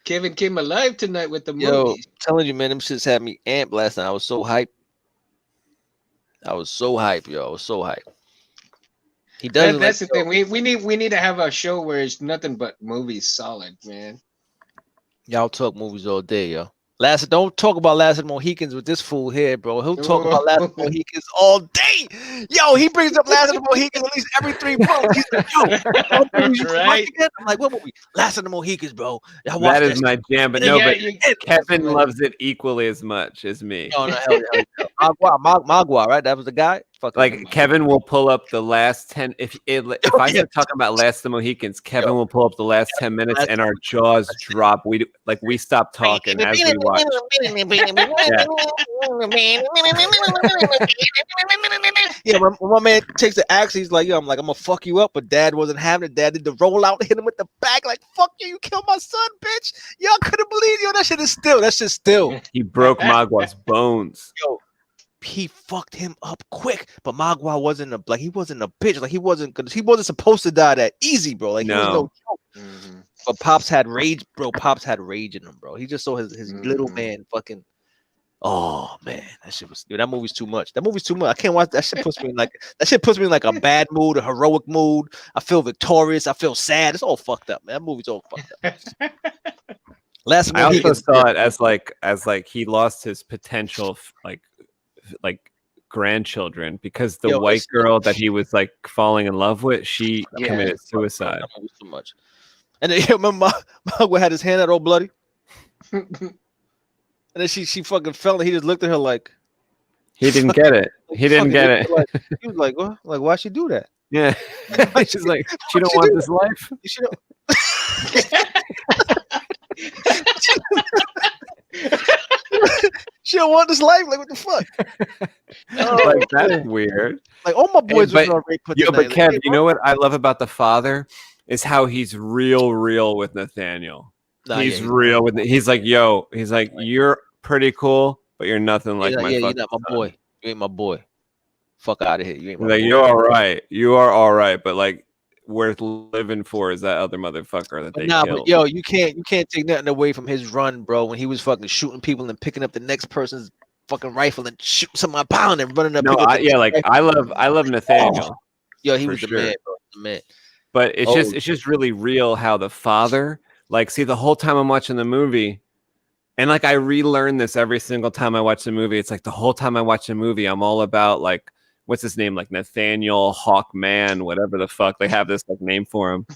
Kevin came alive tonight with the movies. I'm telling you, man, them shits had me amped last night. I was so hyped. I was so hyped, yo. I was so hyped. He does. That's the thing. We need to have a show where it's nothing but movies solid, man. Y'all talk movies all day, yo. Don't talk about Last of the Mohicans with this fool here, bro. He'll talk about Last of the Mohicans all day. Yo, he brings up Last of the Mohicans at least every 3 months. He's like, yo, right? I'm like, what movie? Last of the Mohicans, bro. That is my jam, but no, but Kevin loves it equally as much as me. No, hell. Magua, right? That was the guy. Like Kevin will pull up the last 10. If I start talking about Last of the Mohicans, Kevin will pull up the last 10 minutes, and our jaws drop. We stop talking as we watch. Yeah, when my man takes the axe, he's like, "Yo, I'm gonna fuck you up," but Dad wasn't having it. Dad did the roll out, hit him with the back, like, "Fuck you, you killed my son, bitch." Y'all couldn't believe, yo, that shit still. He broke Magua's bones. Yo. He fucked him up quick, but Magua wasn't a bitch. Like he wasn't supposed to die that easy, bro. Like he was no joke. Mm-hmm. But Pops had rage, bro. Pops had rage in him, bro. He just saw his little man fucking. Oh man, that movie's too much. That movie's too much. I can't watch that shit. Puts me in like a bad mood, a heroic mood. I feel victorious. I feel sad. It's all fucked up, man. That movie's all fucked up. I also saw it as like he lost his potential like grandchildren because the white girl that he was like falling in love with, she committed suicide. That was too much. And then remember Magua had his hand out all bloody. And then she fucking fell and he just looked at her like he didn't get it. He didn't get it. He was like, "What? Like, why'd she do that?" Yeah. She's like, she don't want this life. She don't. She don't want this life. Like, what the fuck? Like, that's weird. Like, all my boys were already put. Yo, but Kev, you know what I love about the father is how he's real with Nathaniel. He's real with. He's like, yo. He's like, you're pretty cool, but you're nothing like my. You're not my boy. You ain't my boy. Fuck out of here. You ain't my boy. You're all right. You are all right, but like, worth living for is that other motherfucker that they killed. But yo, you can't take nothing away from his run, bro. When he was fucking shooting people and picking up the next person's fucking rifle and shooting somebody pound and running up. No, I love Nathaniel. Yo, he was the man, bro. The man. But it's just really real how the father, like, see, the whole time I'm watching the movie, and like I relearn this every single time I watch the movie. It's like the whole time I watch the movie, I'm all about like, what's his name? Like Nathaniel Hawkman, whatever the fuck. They have this like name for him.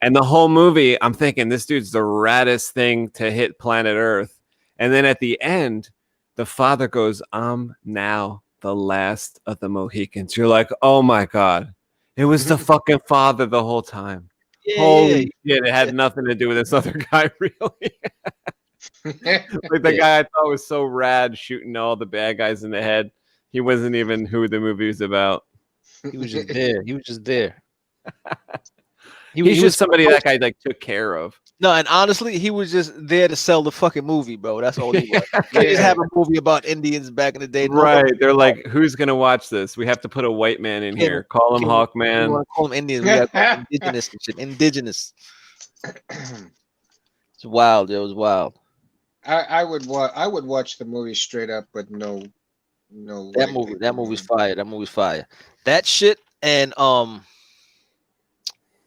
And the whole movie, I'm thinking this dude's the raddest thing to hit planet Earth. And then at the end, the father goes, "I'm now the last of the Mohicans." You're like, oh my God. It was the fucking father the whole time. Yeah, holy shit. It had nothing to do with this other guy, really. Like the guy I thought was so rad shooting all the bad guys in the head. He wasn't even who the movie was about. He was just there. He was just there. He's just somebody that guy like took care of. No, and honestly, he was just there to sell the fucking movie, bro. That's all he was. They just have a movie about Indians back in the day. Right. They're like, who's gonna watch this? We have to put a white man in here. Call him Hawkman. We want to call him Indians. We got indigenous and shit. Indigenous. It's wild. It was wild. I would watch the movie straight up, but no. That movie's fire. That movie's fire. That shit and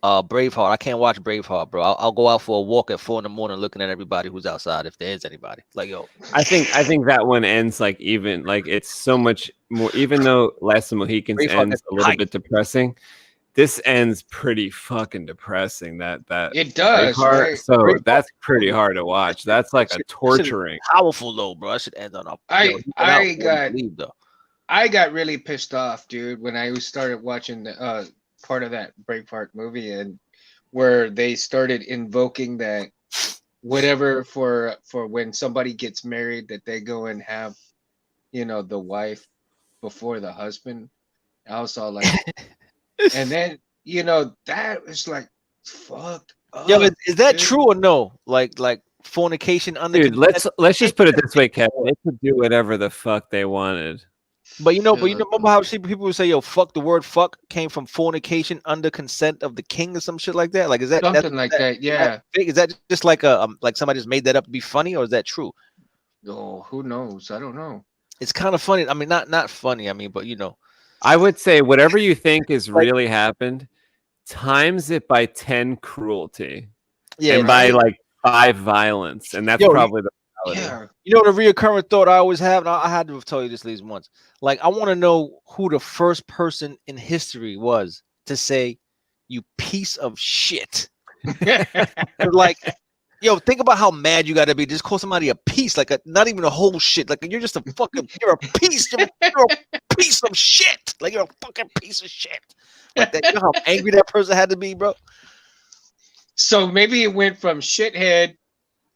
Braveheart. I can't watch Braveheart, bro. I'll go out for a walk at 4 a.m. looking at everybody who's outside if there is anybody. Like, yo. I think that one ends like even like it's so much more. Even though Last of the Mohicans ends a little bit depressing, this ends pretty fucking depressing. That it does. Right? So that's pretty hard to watch. That's like a torturing. Powerful though, bro. I should end on a. I got really pissed off, dude, when I started watching the part of that Braveheart movie, and where they started invoking that whatever for when somebody gets married, that they go and have, you know, the wife before the husband. I was all like, and then, you know, that was like fucked up. Yo, is that dude. true or no? Like fornication under Dude, consent? let's just put it this way, Kevin. They could do whatever the fuck they wanted. But you know, remember how people would say, "Yo, fuck." The word "fuck" came from fornication under consent of the king or some shit like that. Like, is that Something like that? Yeah. Is that just like like somebody just made that up to be funny, or is that true? Oh, who knows? I don't know. It's kind of funny. I mean, not funny. I mean, but you know, I would say whatever you think is really happened, times it by 10 cruelty. yeah. And by like 5 violence. And that's Yo, probably the reality. Yeah. You know, the reoccurring thought I always have, and I had to have told you this at least once. Like, I want to know who the first person in history was to say, "You piece of shit." Like, yo, think about how mad you got to be. Just call somebody a piece, like not even a whole shit. Like, you're just a fucking, you're a piece, you're a piece of shit. Like, you're a fucking piece of shit. Like that. You know how angry that person had to be, bro? So maybe it went from shithead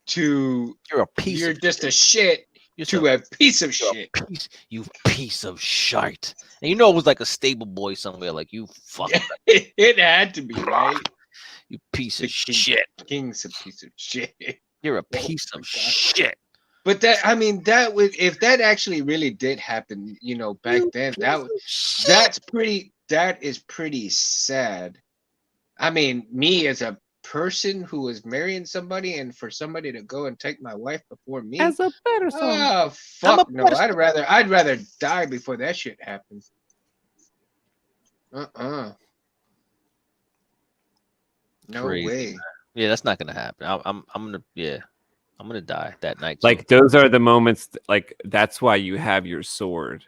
to You're a piece. you're of just shit. a shit You're to a piece of you're shit. you piece of shite. And you know it was like a stable boy somewhere. Like, you fuck. It had to be, right? You piece The of king- shit. King's a piece of shit. You're a Oh piece my of God. shit. But that, I mean, that would, if that actually really did happen, you know, back then, that is pretty sad. I mean, me as a person who was marrying somebody, and for somebody to go and take my wife before me. As a better song. Oh fuck no! I'd rather die before that shit happens. No Crazy, way. man. Yeah, that's not gonna happen. I'm gonna die that night. Like, those are the moments, like, that's why you have your sword.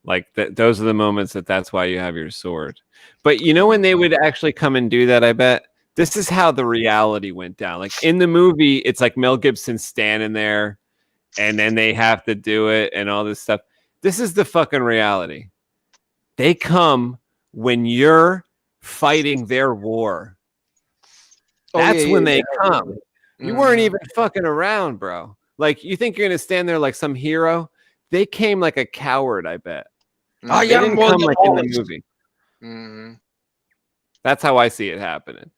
Like, those are the moments that's why you have your sword. But you know when they would actually come and do that, I bet? This is how the reality went down. Like, in the movie, it's like Mel Gibson standing there, and then they have to do it and all this stuff. This is the fucking reality. They come when you're fighting their war. That's when they come. You weren't even fucking around, bro. Like, you think you're gonna stand there like some hero? They came like a coward, I bet. Oh, They yeah, didn't come like in the movie. That's how I see it happening.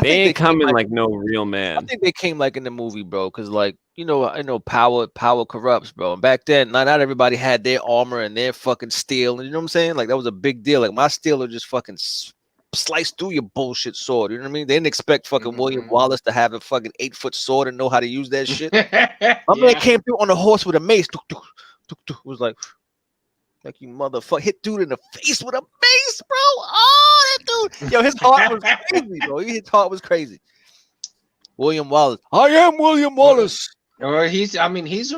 They ain't coming like no real man. I think they came like in the movie, bro. Because, like, you know, I know power corrupts, bro. And back then, not everybody had their armor and their fucking steel. And you know what I'm saying? Like, that was a big deal. Like, my steel would just fucking slice through your bullshit sword. You know what I mean? They didn't expect fucking William Wallace to have a fucking 8-foot sword and know how to use that shit. My man came through on a horse with a mace. It was like you motherfucker, hit dude in the face with a mace, bro. Oh, that dude. Yo, his heart was crazy, bro. His heart was crazy. William Wallace. I am William Wallace. Or he's a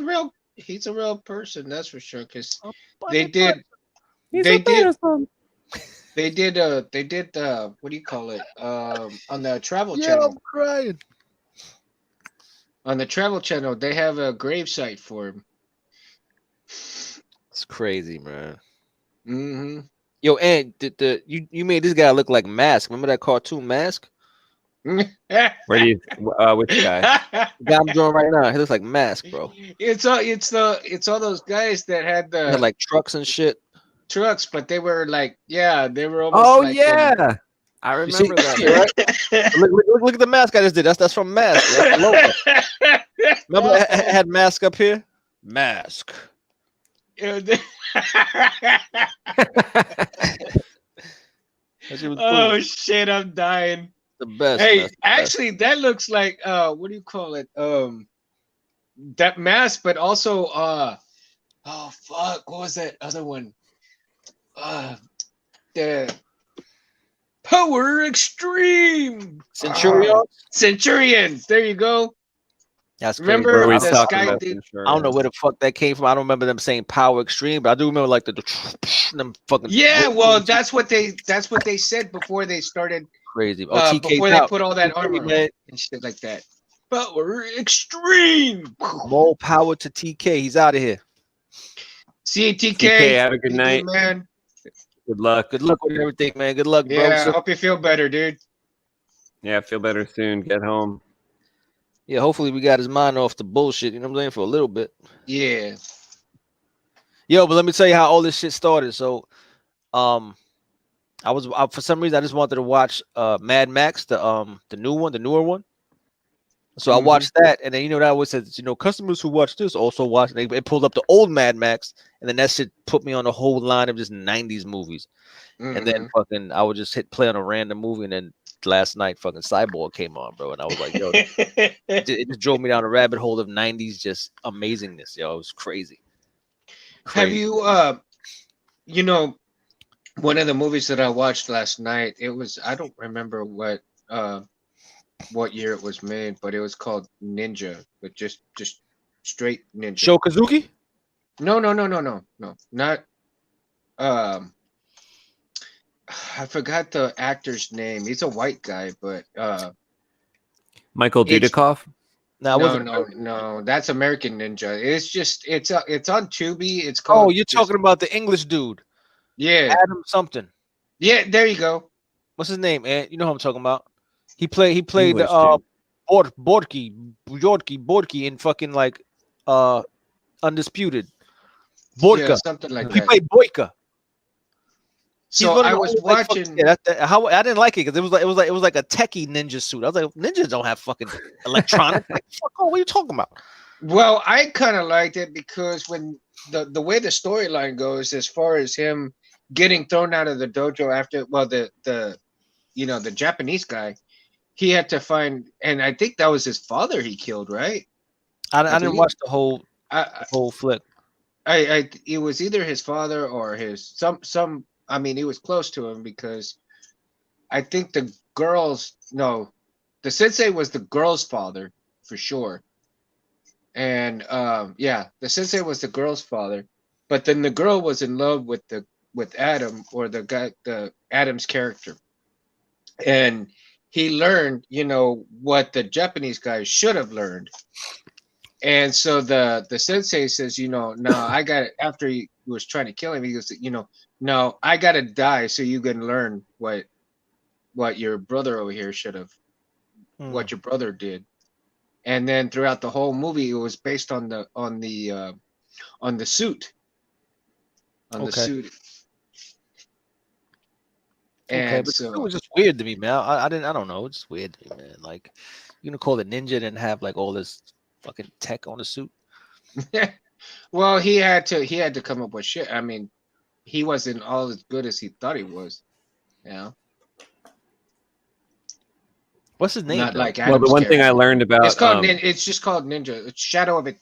real person, that's for sure. Because they did what do you call it? On the Travel Channel. I'm crying. On the Travel Channel, they have a gravesite for him. It's crazy, man. Mm-hmm. Yo, and you made this guy look like Mask. Remember that cartoon Mask? Where do you which guy? The guy I'm drawing right now. He looks like Mask, bro. It's all those guys that had the Like trucks and shit. trucks, but they were like, they were almost. Oh like yeah, I remember that. Right? look at the mask I just did. That's from Mask. That's the logo. Remember I had Mask up here? Mask. Oh shit, I'm dying. The best. Hey, man. actually, that looks like what do you call it? That mask, but also oh fuck, what was that other one? The Power Extreme Centurion. Centurions. There you go. That's crazy. Remember Where we the talking Sky about did. I don't know where the fuck that came from. I don't remember them saying Power Extreme, but I do remember like the them fucking. Yeah, well, that's what they said before they started. Crazy. Oh, TK's before they out. put all that TK, armor man. on and shit like that. Power Extreme. More power to TK. He's out of here. See you, TK. TK, have a good night, man. Good luck. Good luck with everything, man. Good luck, bro. Yeah, So, I hope you feel better, dude. Yeah, feel better soon. Get home. Yeah, hopefully we got his mind off the bullshit. You know what I'm saying, for a little bit. Yeah. Yo, but let me tell you how all this shit started. So, I for some reason I just wanted to watch Mad Max, the newer one. So I watched that, and then that always says, customers who watch this also watch. It pulled up the old Mad Max, and then that shit put me on a whole line of just 90s movies. And then fucking I would just hit play on a random movie, and then last night fucking Cyborg came on, bro, and I was like, yo, it just drove me down a rabbit hole of 90s just amazingness, yo. It was crazy. Have you one of the movies that I watched last night, it was, I don't remember what year it was made, but it was called Ninja, but just straight ninja. Sho Kazuki? No, not I forgot the actor's name. He's a white guy, but Michael Dudikoff. No, that's American Ninja. It's just it's on Tubi. It's called. Oh, you're talking about the English dude. Yeah, Adam something. Yeah, there you go. What's his name? You know who I'm talking about. He played Borky in fucking like Undisputed. Borka. Yeah, something like that. He played Boyka. So I was watching. How I didn't like it because it was like a techie ninja suit. I was like, ninjas don't have fucking electronics. Like, fuck, what are you talking about? Well, I kind of liked it because when the way the storyline goes, as far as him getting thrown out of the dojo after, well, the Japanese guy, he had to find, and I think that was his father he killed, right? I didn't watch the whole flick. It was either his father or his some. I mean, he was close to him because I think the sensei was the girl's father for sure. And the sensei was the girl's father, but then the girl was in love with Adam, or the Adam's character. And he learned, what the Japanese guy should have learned. And so the sensei says, no, I got it. After he was trying to kill him, he goes, no, I got to die so you can learn what your brother over here should have, what your brother did. And then throughout the whole movie, it was based on the suit, the suit. And but so it was just weird to me, man. I don't know. It's just weird to me, man. Like, you gonna call it ninja and have like all this fucking tech on the suit? Well, he had to come up with shit. I mean, he wasn't all as good as he thought he was. What's his name? Not like Well, the one thing I learned about it's just called Ninja. It's Shadow of it.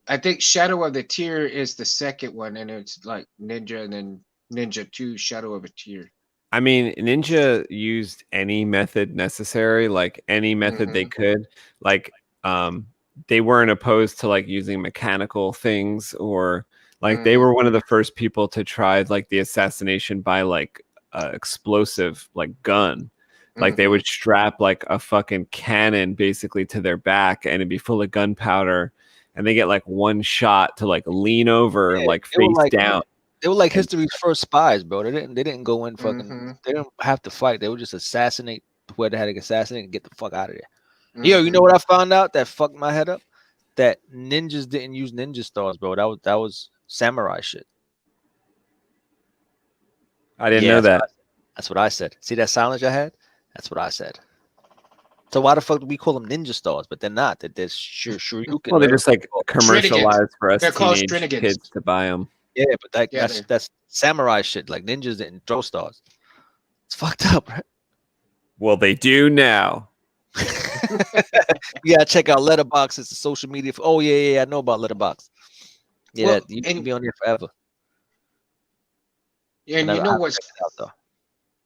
I think Shadow of the Tear is the second one, and it's like Ninja, and then Ninja 2, Shadow of a Tear. I mean, Ninja used any method necessary, like any method they could. Like, they weren't opposed to like using mechanical things, or like they were one of the first people to try like the assassination by like explosive like gun. Like they would strap like a fucking cannon basically to their back, and it'd be full of gunpowder, and they get like one shot to like lean over, like face down. They were like history's first spies, bro. They didn't go in fucking. They didn't have to fight. They would just assassinate where they had to assassinate and get the fuck out of there. Yo, you know what I found out that fucked my head up? That ninjas didn't use ninja stars, bro. That was samurai shit. I didn't know that. That's what I said. See that silence I had? That's what I said. So why the fuck do we call them ninja stars? But they're not. They're sure you can. Well, they're just like commercialized for us teenage kids to buy them. Yeah, but that's samurai shit. Like ninjas didn't throw stars. It's fucked up, right? Well, they do now. You gotta check out Letterboxd. It's a social media. Oh yeah, I know about Letterboxd. Yeah, well, you can be on there forever. Yeah, and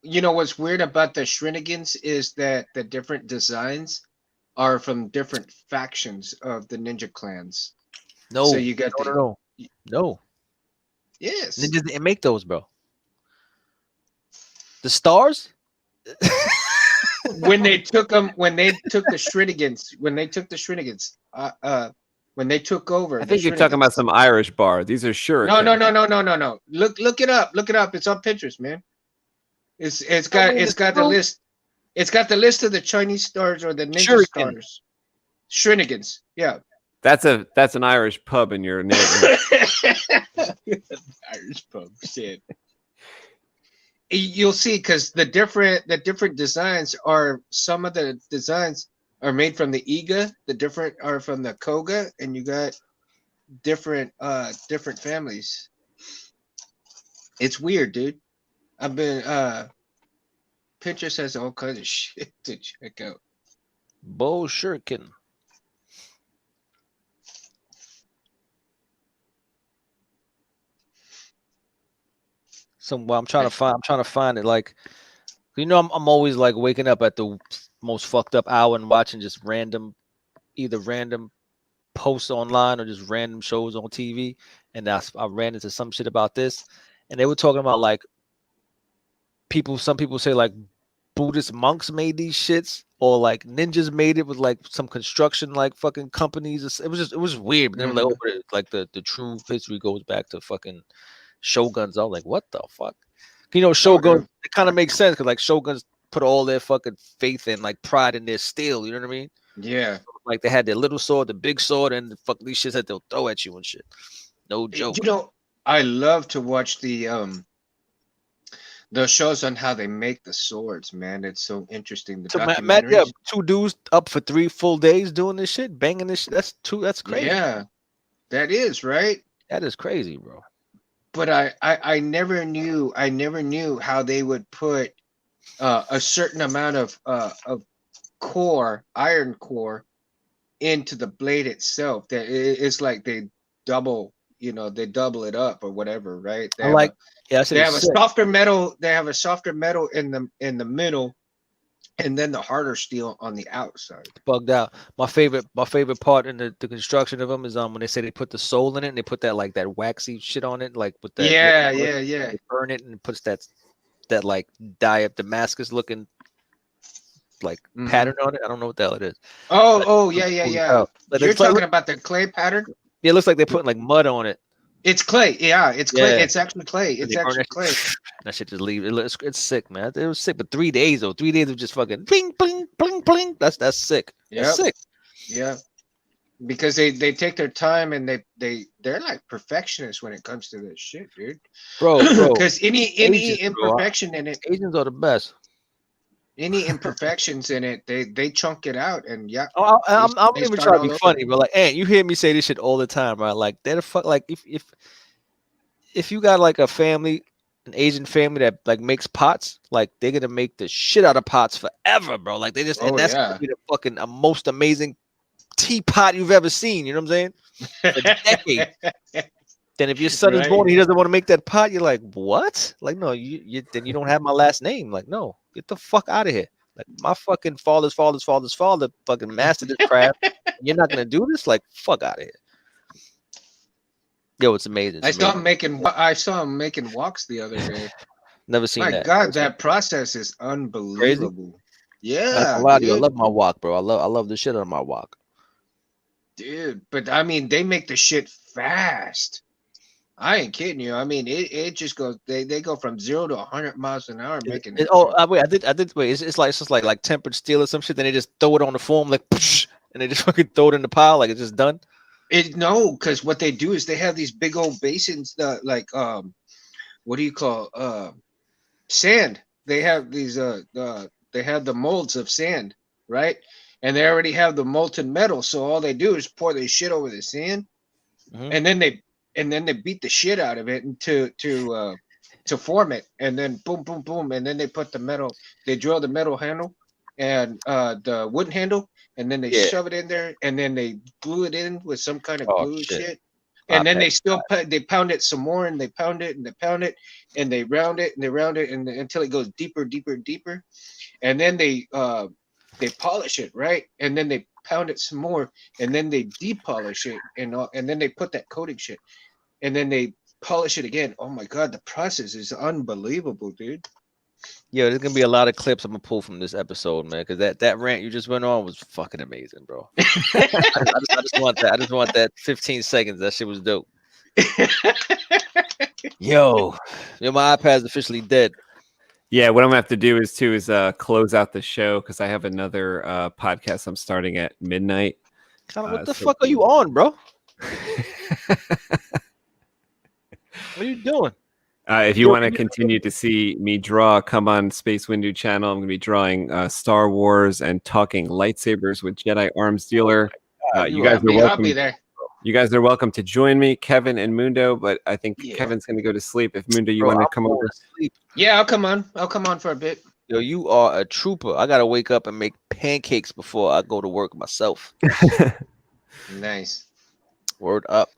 you know what's weird about the Shrinigans is that the different designs are from different factions of the ninja clans. No, so you got no. Yes, ninjas didn't make those, bro. The stars. when they took the Shrinigans, when they took over. I think you're talking about some Irish bar. These are sure. No. Look it up. It's on Pinterest, man. It's got the list. It's got the list of the Chinese stars or the ninja Shuriken. stars. Shenanigans. Yeah. That's an Irish pub in your neighborhood. Irish pub. Shit. You'll see, because the different designs are, some of the designs are made from the Iga, the different are from the Koga, and you got different families. It's weird, dude. I've been Pinterest has all kinds of shit to check out. Bo Shuriken. Well, I'm trying to find it. Like, you know, I'm always like waking up at the most fucked up hour and watching just either random posts online or just random shows on TV. And I ran into some shit about this, and they were talking about like some people say like Buddhist monks made these shits, or like ninjas made it with like some construction like fucking companies. It was weird. But then like, like the true history goes back to fucking shoguns. I was like, what the fuck? You know, shoguns, it kind of makes sense because like shoguns put all their fucking faith and like pride in their steel. You know what I mean? Yeah. Like they had their little sword, the big sword, and the fuck these shits that they'll throw at you and shit. No joke. You know, I love to watch the shows on how they make the swords, man. It's so interesting. The documentaries. Yeah, 2 dudes up for 3 full days doing this shit, banging this shit. That's crazy. Yeah, that is right. That is crazy, bro. But I never knew how they would put a certain amount of iron core into the blade itself. That it's like they double it up or whatever, right? They have a softer metal. They have a softer metal in the middle, and then the harder steel on the outside. Bugged out. My favorite part in the construction of them is when they say they put the soul in it and they put that like that waxy shit on it, like with that. Yeah. They burn it and it puts that like dye of Damascus looking like pattern on it. I don't know what the hell it is. Yeah. You're talking about the clay pattern? Yeah, it looks like they're putting like mud on it. It's clay. Yeah, it's clay. Yeah. It's actually clay. It's actually clay. That shit just leave. It's sick, man. It was sick, but 3 days though. 3 days of just fucking bling, bling, bling, bling. That's sick. Yeah, that's sick. Yeah, because they take their time and they're like perfectionists when it comes to this shit, dude. Bro. Because any imperfection in it, Asians are the best. Any imperfections in it, they chunk it out, and yeah. I'm even trying to be funny, but like, Ant, you hear me say this shit all the time, right? Like, they're the fuck. Like, if you got like a family, an Asian family that like makes pots, like they're gonna make the shit out of pots forever, bro. Like they just, and that's gonna be the fucking most amazing teapot you've ever seen. You know what I'm saying? For decades. Then if your son is born, he doesn't want to make that pot. You're like, what? Like, no, you then you don't have my last name. Like, no, get the fuck out of here. Like, my fucking father's father fucking mastered this craft. You're not gonna do this? Like, fuck out of here. Yo, it's amazing. I saw him making woks the other day. Never seen that. My God, that process is unbelievable. Crazy? Yeah, a lot of you. I love my wok, bro. I love the shit out of my wok. Dude, but I mean, they make the shit fast. I ain't kidding you. I mean, it just goes. They go from 0 to 100 miles an hour making it. Wait, I did. Wait, it's just like tempered steel or some shit. Then they just throw it on the foam like, and they just fucking throw it in the pile like it's just done. No, because what they do is they have these big old basins that what do you call sand? They have these they have the molds of sand, right? And they already have the molten metal. So all they do is pour this shit over the sand, and then they beat the shit out of it to form it, and then boom, boom, boom, and then they put the metal. They drill the metal handle and the wooden handle, and then they shove it in there, and then they glue it in with some kind of glue shit. And then they pound it some more, and they pound it and they pound it, and they round it and they round it, and until it goes deeper, deeper, deeper, and then they polish it, right? And then they pound it some more, and then they depolish it, and then they put that coating shit, and then they polish it again. Oh my God, the process is unbelievable, dude. Yo, there's gonna be a lot of clips I'm gonna pull from this episode, man, because that rant you just went on was fucking amazing, bro. I just want that. I just want that 15 seconds. That shit was dope. Yo, my iPad's officially dead. Yeah, what I'm gonna have to do is close out the show because I have another podcast I'm starting at midnight. What the fuck are you on, bro? What are you doing? If you want to continue to see me draw, come on Space Windu channel. I'm going to be drawing Star Wars and talking lightsabers with Jedi Arms Dealer. You guys are welcome. I'll be there. You guys are welcome to join me, Kevin and Mundo. But I think Kevin's going to go to sleep. If Mundo, you want to come over? Yeah, I'll come on. I'll come on for a bit. Yo, you are a trooper. I gotta wake up and make pancakes before I go to work myself. Nice. Word up.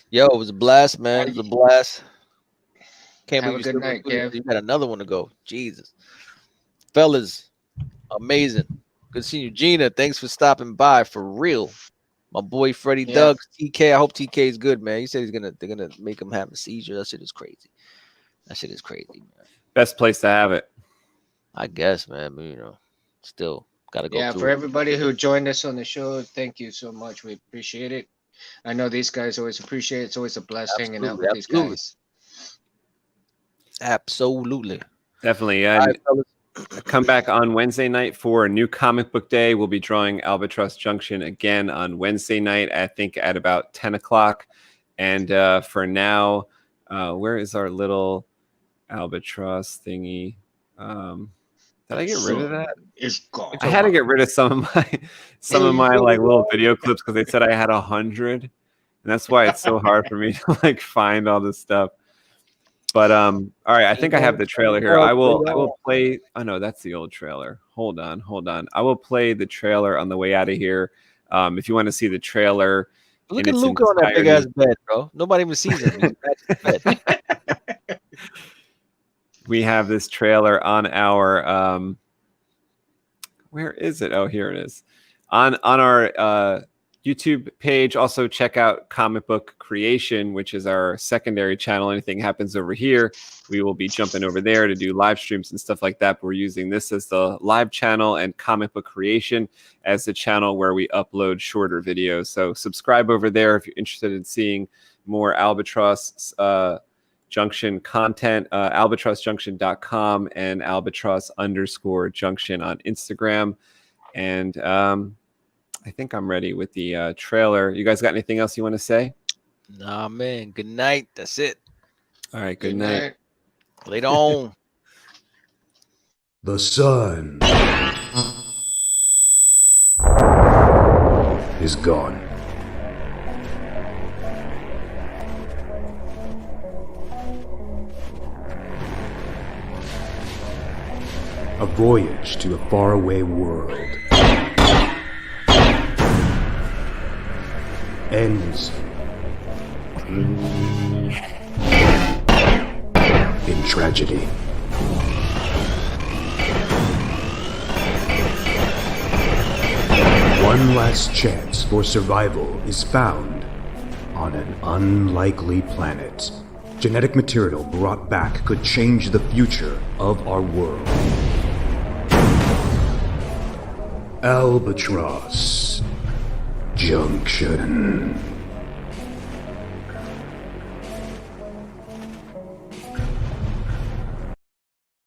Yo, it was a blast, man. It was a blast. Can't Have a believe good night, Kev. You got another one to go. Jesus. Fellas, amazing. Good seeing you. Gina, thanks for stopping by for real. My boy Freddie Doug, TK. I hope TK is good, man. He said they're gonna make him have a seizure. That shit is crazy. That shit is crazy, man. Best place to have it. I guess, man, but still gotta go. Yeah, for everybody who joined us on the show, thank you so much. We appreciate it. I know these guys always appreciate it. It's always a blast hanging out with these guys. Absolutely. Definitely. Come back on Wednesday night for a new comic book day. We'll be drawing Albatross Junction again on Wednesday night, I think at about 10 o'clock. And for now, where is our little Albatross thingy? Did I get rid of that? It's gone. I had to get rid of some of my like little video clips because they said I had 100, and that's why it's so hard for me to like find all this stuff. But all right, I think I have the trailer here. I will play. Oh no, that's the old trailer. Hold on. I will play the trailer on the way out of here. If you want to see the trailer, look at Luca on that big ass bed, bro. Nobody even sees him. We have this trailer on our where is it? Oh, here it is. On our YouTube page. Also check out Comic Book Creation, which is our secondary channel. Anything happens over here, we will be jumping over there to do live streams and stuff like that. But we're using this as the live channel and Comic Book Creation as the channel where we upload shorter videos. So subscribe over there if you're interested in seeing more Albatross Junction content, albatrossjunction.com and albatross_junction on Instagram. And I think I'm ready with the trailer. You guys got anything else you want to say? Nah, man. Good night. That's it. All right. Good night. Later on. The sun is gone. A voyage to a faraway world ends in tragedy. One last chance for survival is found on an unlikely planet. Genetic material brought back could change the future of our world. Albatross Junction.